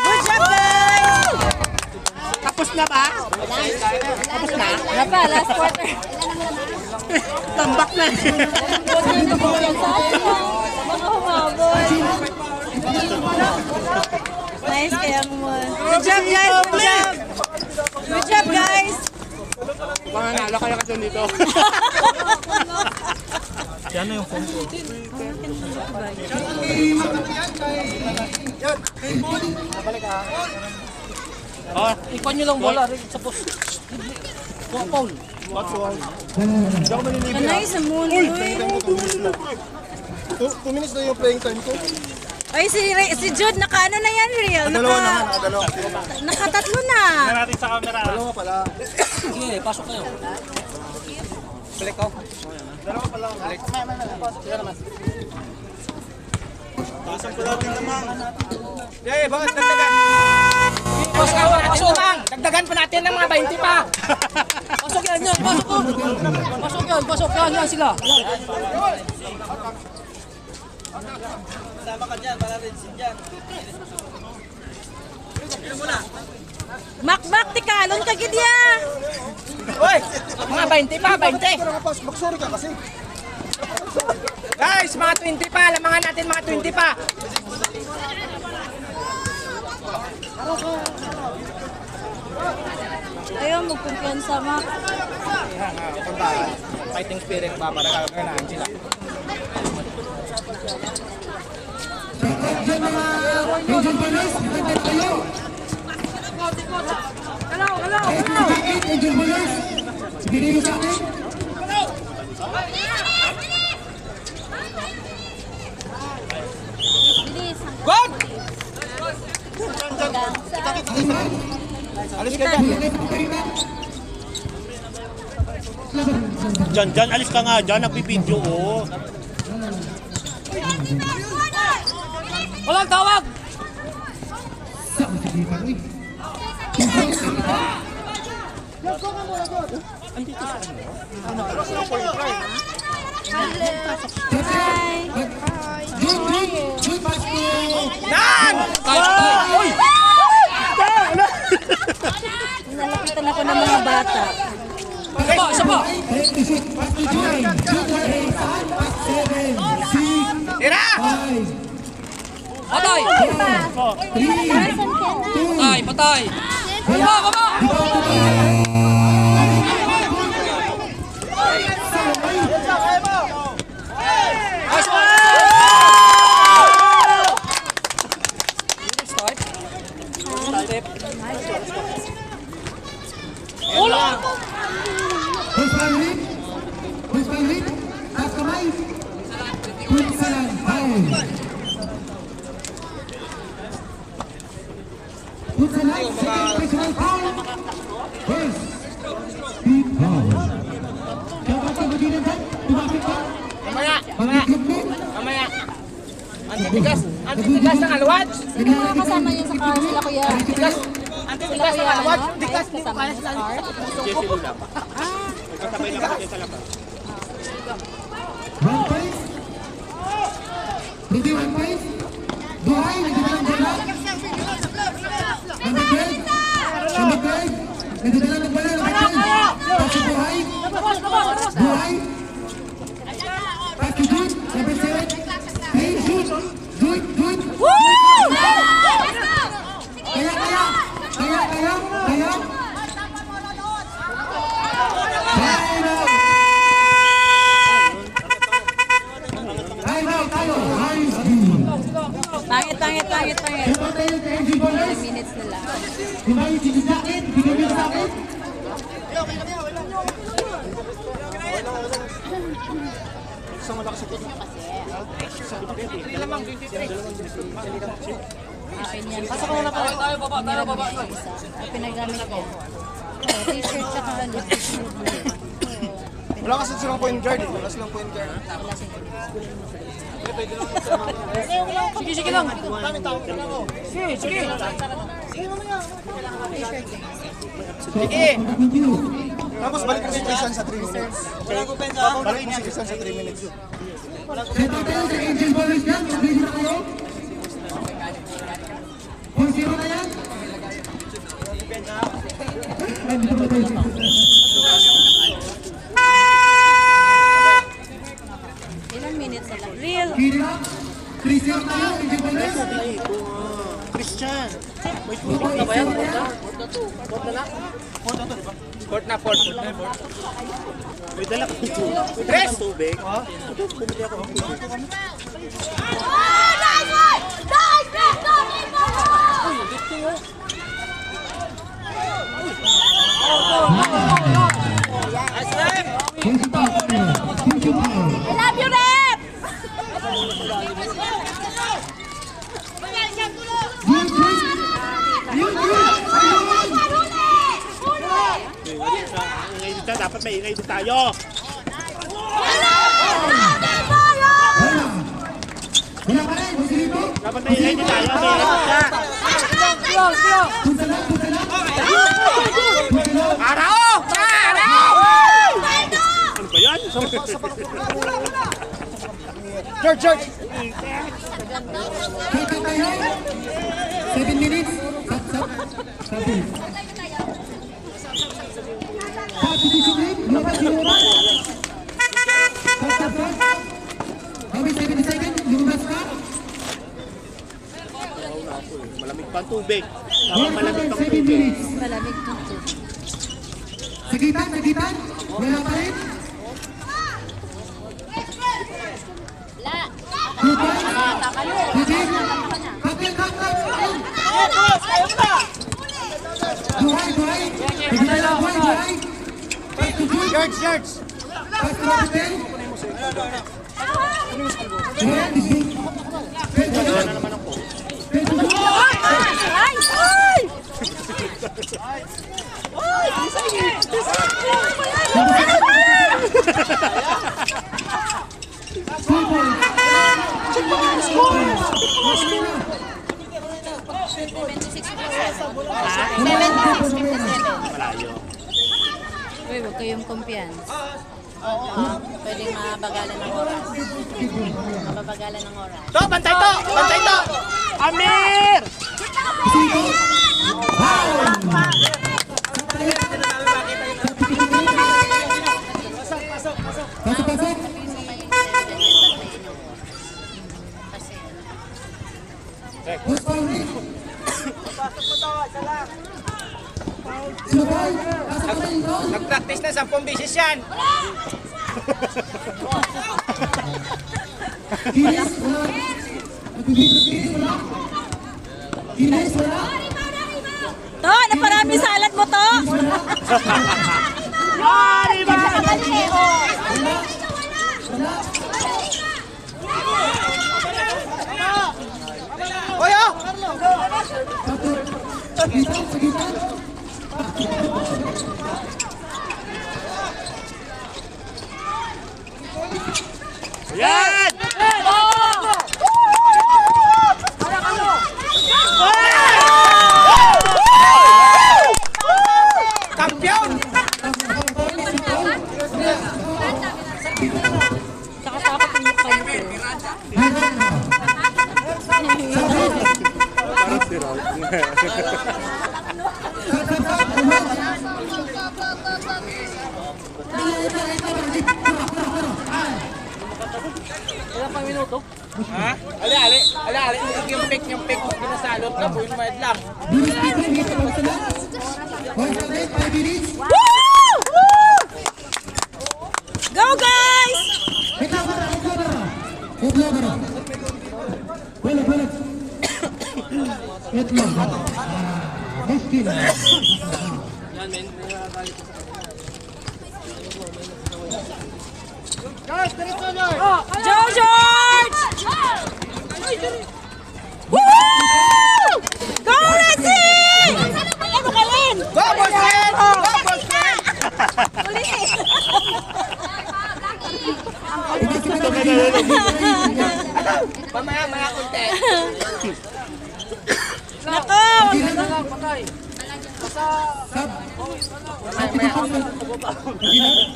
S2: Good job, guys!
S5: Tapos na ba?
S2: Wala pa, last quarter.
S5: Tambak na.
S2: Huwag nyo na po yan. Sayang. Baka humabol. Nice kaya mo. Good job, guys! Good job! Good job, guys!
S5: Panganalo kaya kasi dito.
S1: Yan na yung phone ko. Ah, ikon nyo lang bola rin sa post. Huwag foul.
S2: Anay sa moon.
S4: 2 minutes na yung playing time ko.
S2: Ay, si Jude, naka-ano na yan, Real?
S4: Dalawa naman, dalawa.
S2: Nakatatlo na.
S5: Natin sa camera.
S4: Dalawa pala.
S1: Sige, pasok kayo.
S4: Balik ko. Dalawa pala. Balik. Sige naman. Pasang ko natin naman. Eh, bakit nagdagan?
S1: Pasok lang! Dagdagan pa natin ng mga 20 pa! Pasok yan, yan! Pasok ko! Pasok yan! Yan sila! Yan.
S4: Sama ka dyan, para rin sin dyan.
S2: Makbak, tikalon ka gidya.
S1: Uy! Mga 20 pa! 20!
S4: Baksuri ka kasi.
S1: Guys! Mga 20 pa! Lamangan natin mga 20 pa!
S2: Ayaw, magkumpiyansa, Mak.
S1: Fighting spirit pa para kaganahan sila.
S3: Angel Balas, hanggang tayo.
S2: Hello!
S3: 8 Angel Balas. Binigay mo sa akin.
S1: Good!
S4: Alis ka dyan.
S5: Dyan, alis ka nga dyan. Nagbibideo, oh.
S1: Walang tawag! Nan! Uy!
S2: Nalapitan ako ng mga bata.
S1: Isa pa! Tira! Patay! Patay! Patay! Baba! Baba! Step. Ulo! Mamaya. Antitigas ng alwad.
S2: Sino mga kasama niyo sa car? Sila kuya?
S1: Antitigas ng alwad.
S2: Ano?
S1: Tigas,
S2: Ayos,
S1: di ko
S2: kasama
S1: kaya
S2: niyo
S1: sa
S2: sa car?
S5: Kasabay lang ako sa labas.
S3: 1 point. Ready, 1 point. Buhay, nagdadalang bola. Number 12. Nagdadalang ng bola. Number 12. Pass to Buhay. Buhay. Pass to Jude. Number 7. Hey, Jude. Jude. Kaya.
S2: Pangit. 10 minutes na lang.
S3: Diba yung sinisakit? Bigyan niyo sa akin?
S2: Akin yan. Pasok mo na pala. Tayo, baba. Pinagamit ko. T-shirt tsaka ano.
S4: Wala kasi silang point guard eh. Wala silang point guard.
S1: Sige lang. Sige.
S4: Tapos balik mo si Christian sa 3 minutes. Balik mo si Christian sa 3 minutes.
S3: Set up tayo sa Angel Ballers yan. Mabilis na kayo. 4-0 na yan.
S2: Ilang minutes na lang. Real.
S3: Kira. 3-0 tayo. Angel Ballers.
S5: Christian!
S1: Court na.
S5: May dala ko
S1: Tres!
S5: tubig.
S6: Bumili ako.
S2: I love you, Rep!
S5: Ingay dito, dapat may ingay dito tayo.
S3: Wala pa rin. Huwag dito.
S5: Dapat may ingay dito tayo. May ingay dito.
S3: Punta lang.
S1: Arao!
S5: Ano ba yan?
S4: George!
S3: Set up tayo. 7 minutes. Stop. Sabi. Substitution. Lumabas yung oras. Stop. Habis 70 seconds. Lumabas ka.
S5: Malamig pa ang tubig.
S3: One
S5: Malamig
S3: minute,
S5: pa ang
S3: 7
S5: tubig.
S3: minutes.
S2: Malamig dito.
S3: Sagitan. Wala pa rin. Two points. Sige. Kakil. Buhay. Nagdala buhay. Pass to Jude.
S4: George!
S3: Pass to number 10. Ayan, is Jude.
S5: Wala na naman ako. Malayo.
S2: Uy, huwag kayong kumpiyansa. Pwedeng mabagalan ng oras. Mababagalan ng oras.
S1: Bantay to!
S5: Amir!
S3: Pasok. Push foul rin. Subay. Pasok na yung goal.
S1: Nag-practice na 10 beses yan.
S3: Kinis, wala. Kinis, wala. Kinis, wala.
S2: To, naparami salad mo to!
S1: Hoy, oh!
S3: Sagitan.
S5: Yan!
S1: Kampiyon!
S2: Nakasakot yung kayo.
S1: Ilang pang minuto? Ha? Ali. Yung pick mo pinasalot ka, buhin mo lang.
S6: Go guys! Joe George! Woo! Go Racing! Ano ka rin?
S1: Go, boss friend! Go, boss friend! Pamaya konti.
S6: Nako!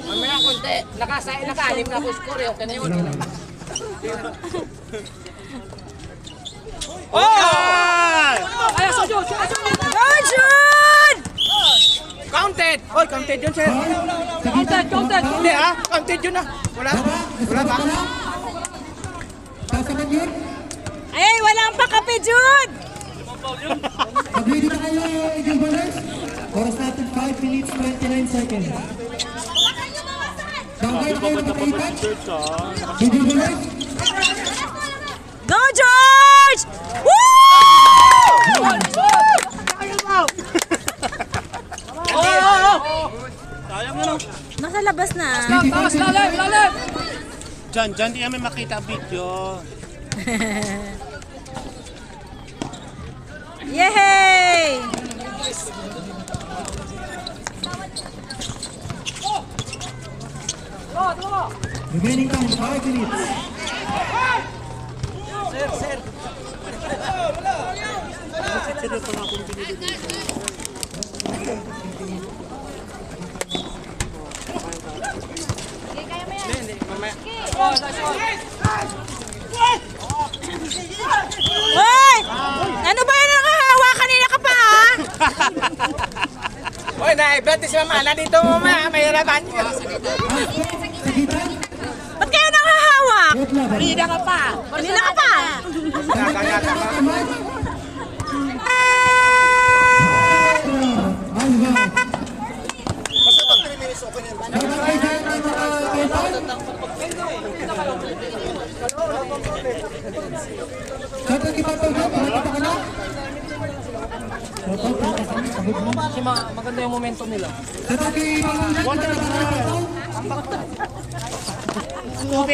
S1: Mamaya konti. Naka-anim na ako score eh. Okay na yun. Oh! Ay, so Jun!
S6: Go Jun!
S1: Counted! Oy, counted yun, sir. Counted. Hindi ah, counted yun ah. Wala ba?
S3: Sasagot yun.
S6: Ay, walang pakape Jun!
S3: Mag-ready na kayo, Eagle Ballers. Oras natin 5 minutes 29 seconds. Bagay na kayo makaitan. Eagle Ballers.
S6: Go George! Woo! Nasa labas na.
S1: Lalim!
S5: Diyan, di namin makita ang video.
S6: Yay!
S3: Remaining time 5 minutes.
S6: Hoy! Ano ba yan nakahawa? Kanina ka pa ha?
S1: Oy, na-bet si Mama. Nandito mo mahirapan niyo.
S6: Ba't kayo nakahawak?
S1: Kanina ka pa.
S6: Kanina ka pa?
S1: Nakangata pa. Kasi maganda yung momentum nila.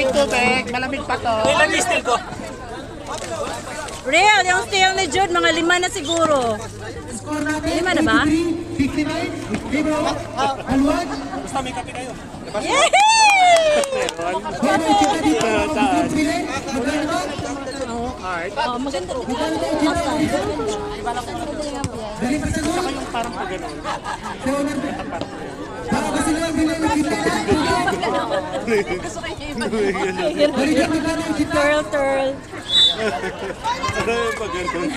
S5: Tubig, malamig pa to.
S1: Ilan listil ko?
S6: Real, yung steal ni Jude, mga 5 na siguro. 5 na ba?
S3: 59, Gabriel, Alwad.
S5: Basta may kape kayo.
S6: Yay! Oh, maganda.
S5: Parang pa ganun.
S6: Turtle.
S5: Pa ganun.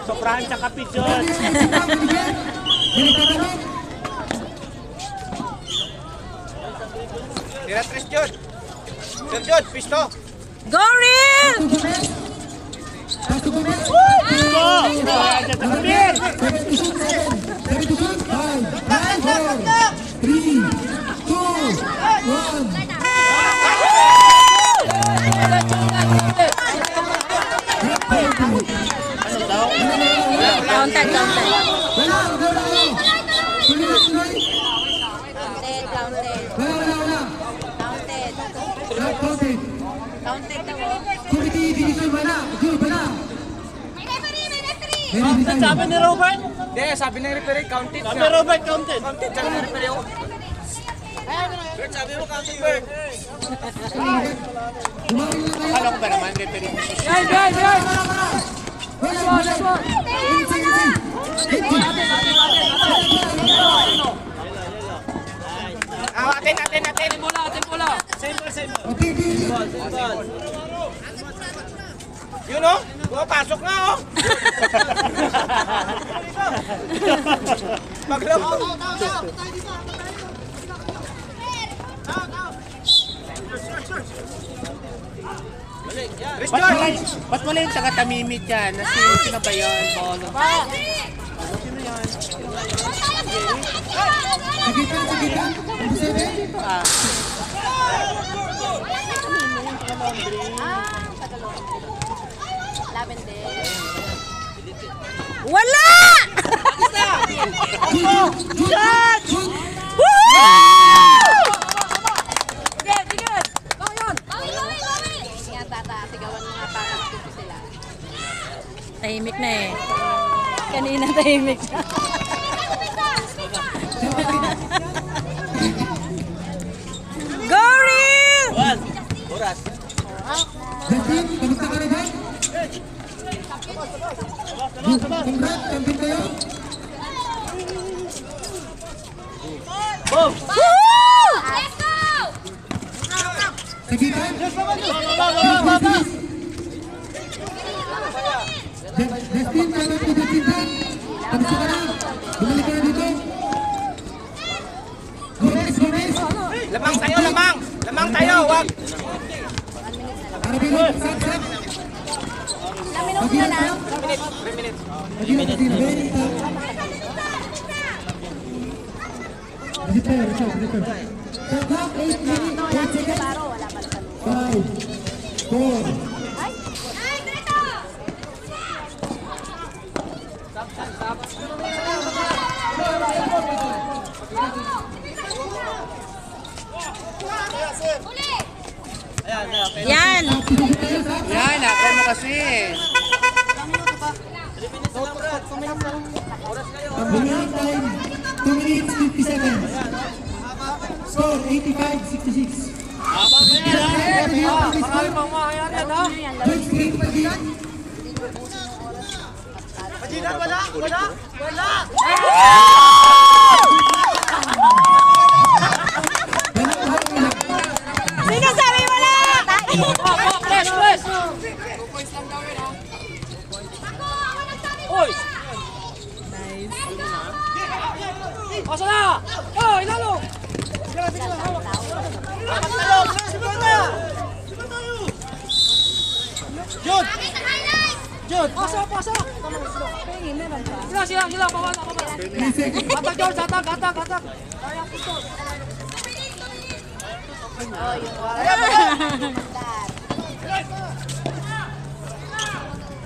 S5: Soprahan sa kape, John.
S1: Tira 3, Jod. Sir Jod, pisto.
S6: Go Real! Counted.
S1: Sabi ni Robert, Hindi, sabi ng referee, counted
S5: Sabi
S1: nga.
S5: Robert, counted.
S1: Counted, sabi ng referee ako. Bert, sabi mo counted, Bert.
S5: Akala ko ba naman, referee mo siya.
S1: Yan, yan, yan! Next one, next one! Atin bola, atin bola! Yun o, pumapasok nga o! Maglap!
S5: Ba't wala yung taga-tamimit yan? Sino ba yun? Bolo. Sino yan? Ah.
S2: Wala! Tahimik na eh. Kanina tahimik na. Go Real!
S3: Justin, kamusta ka na dyan? Congrats, champion kayo.
S6: Let's go!
S3: Sa gitan. Justin, shout out to Justin dyan. Kamusta ka na? Bumalik ka na dito. Gomez, Gomez.
S1: Lamang tayo, lamang! Lamang tayo, wag!
S3: Arabino, sak, sak. Pagkira tayo.
S1: 3 minutes.
S3: Pagkira, pagkira. Very tough. Visit tayo, visit tayo. So, clock, 8 minutes, 8 seconds. 5, 4,
S6: Ay, dito! Uli!
S2: Yan!
S5: Yan, ako mo kasi.
S3: Winning time, 2 minutes, 50 seconds. Score, 85-66.
S1: Marami pang makayari yan, ha?
S3: George Green, Pagin.
S1: Pajinan, wala! Wala! Wala!
S2: Sino sabi mo na?
S1: Press, press! Uy! Pasok na! Oh, ilalo! Jud! Jud! Pasok, pasok! Sila, bawala, bawala.
S3: 3 seconds.
S1: Atak, George, atak, atak, atak.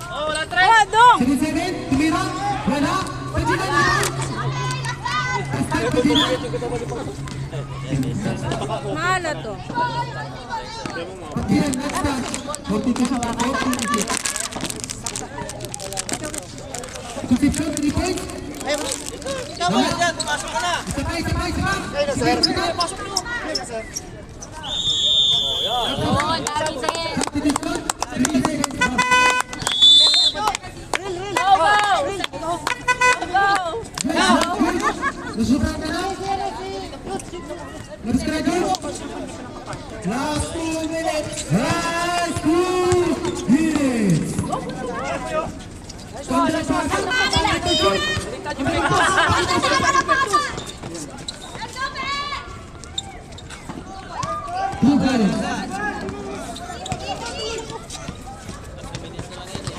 S1: Oh, wala, Tre!
S2: Dong!
S3: 7 seconds, tumira. Wala. Pagin na. Hashtag Pagin na.
S2: Mahala to.
S3: Pagin, next time. 42 sa 46. Concepcion, 3 points.
S1: Tama na dyan, pumasok ka na!
S3: Sabay, sabay, sabay.
S1: Pasok mo!
S3: Substitution, 3 seconds. Nasubukan ka na? Labis ka na, George? Last 2 minutes. Last 2 minutes. Contact pass. Ito, George. Blue Gardens.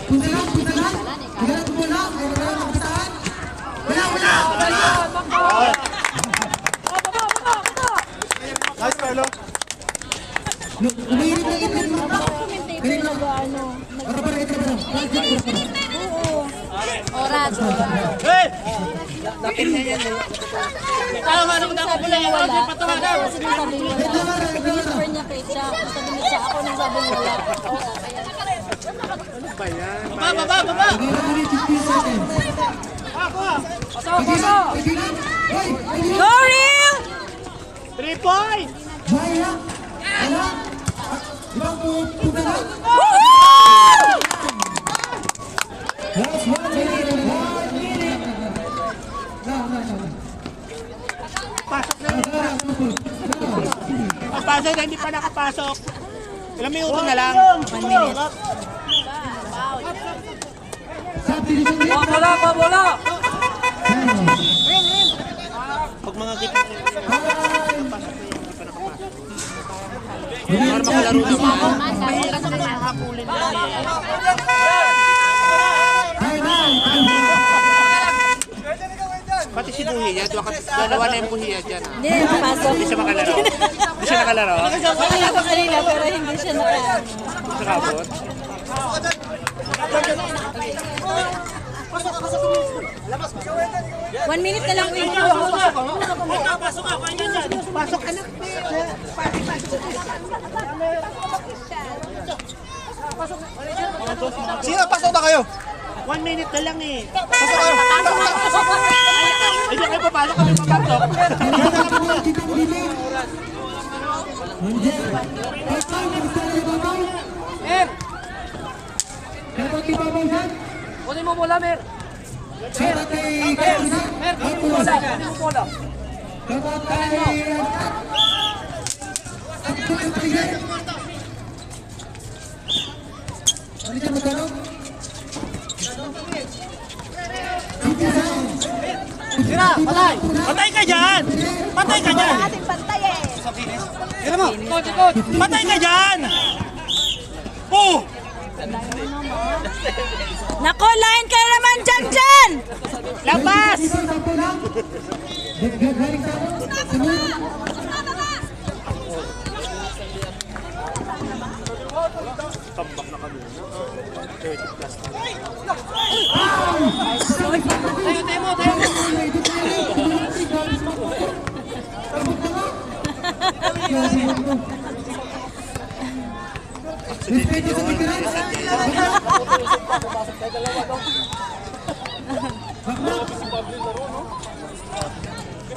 S3: Punta lang, punta lang. Punta lang, tumula. Ay, wala lang magkasaan. Wala, wala.
S5: Nice, Carlo.
S3: Look, umiinit na itin mo.
S2: Commentator nag-ano.
S3: Para para ito na.
S2: Oras.
S5: Hey!
S2: Sabi niya wala. Kasi nung sabi niya wala. Refer niya kay siya. Sabi niya siya, ako nang sabi niya wala.
S5: Ano ba yan?
S1: Baba!
S3: Hindi na ulit 15 seconds.
S1: Pasok, pasok!
S3: Kaibigan. Hoy, kaibigan.
S2: Go, Real!
S5: 3 points!
S3: Maya. Wala. Ibang punta na. Last 1 minute. 1 minute.
S5: Pasok na, hindi pa nakapasok. Ilang minuto na lang.
S2: 1 minute.
S3: Subdivision lead.
S1: Bola, bola!
S5: Pag mga kita
S3: Para
S5: makalaro naman. Pati si Buhiya, dalawa na yung Buhiya dyan.
S2: Hindi, pasok.
S5: Hindi siya makalaro. Hindi siya nakalaro.
S2: Wala ko kanina, pero hindi siya
S5: Nakabot.
S2: 1 minute na lang.
S5: Pasok anak.
S4: Sino, pasok na kayo?
S5: 1 minute na lang eh.
S4: Pasok kayo.
S5: Ay, di kayo papasok kami papasok.
S1: Mer!
S3: Dapat ibabaw dyan.
S1: Kunin mo bola, Mer!
S3: Dapat kay
S1: Mer! Mer! Kunin mo bola! Kunin mo bola!
S3: dapat kay ano siya magkano?
S1: Tira! Patay!
S5: Patay ka dyan! Patay ka dyan!
S6: Ating pantay eh.
S1: Ikot, ikot!
S5: Patay ka dyan! Oh!
S2: Nako, line ka naman dyan!
S5: Labas!
S3: Galing sa
S5: Tambak na kami. 30 plus na.
S1: Tayo, tayo mo, tayo mo!
S3: respeto sa pikiran.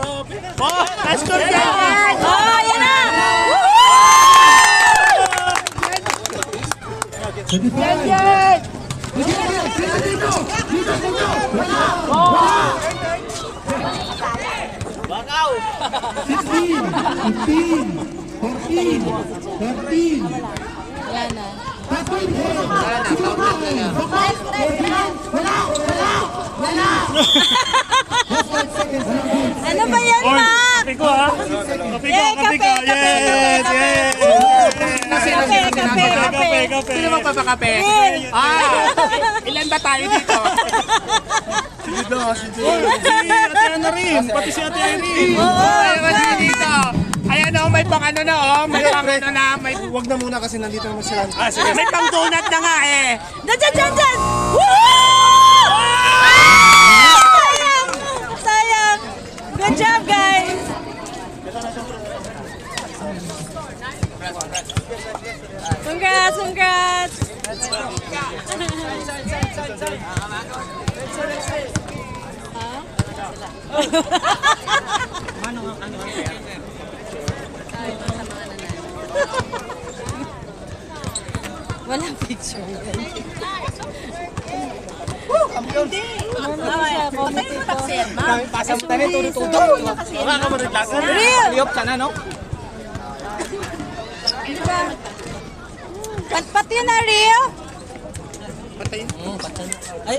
S5: Oh! Last score yan!
S2: Oh, yan na!
S5: Bakaw!
S3: 13.
S2: Wala na. Ano ba yan, Mac?
S5: Kape ko ha? Kape ko,
S2: Yay,
S5: kape ko!
S2: kape, kape,
S5: Yes!
S2: kape,
S5: Yes!
S2: Kape.
S5: Sino magpapakape? Ilan ba tayo dito? Si Ate Ana rin, pati si Ate Irene. Ayun dito. Ayan o, may pang ano na o, may pang ano na, may...
S4: Huwag na muna kasi nandito naman sila.
S5: Ah, sige. May pang donut na nga eh.
S2: Dyan! Woo! Sayang! Good job, guys! Congrats! Walang picture yan. Hindi.
S1: Pasang tayo, tudo-tudo!
S5: Wala ka maritlasan.
S2: Real!
S1: Liop sana, no?
S2: Diba? Pat yun na, Real?
S5: Patay.
S1: Ay,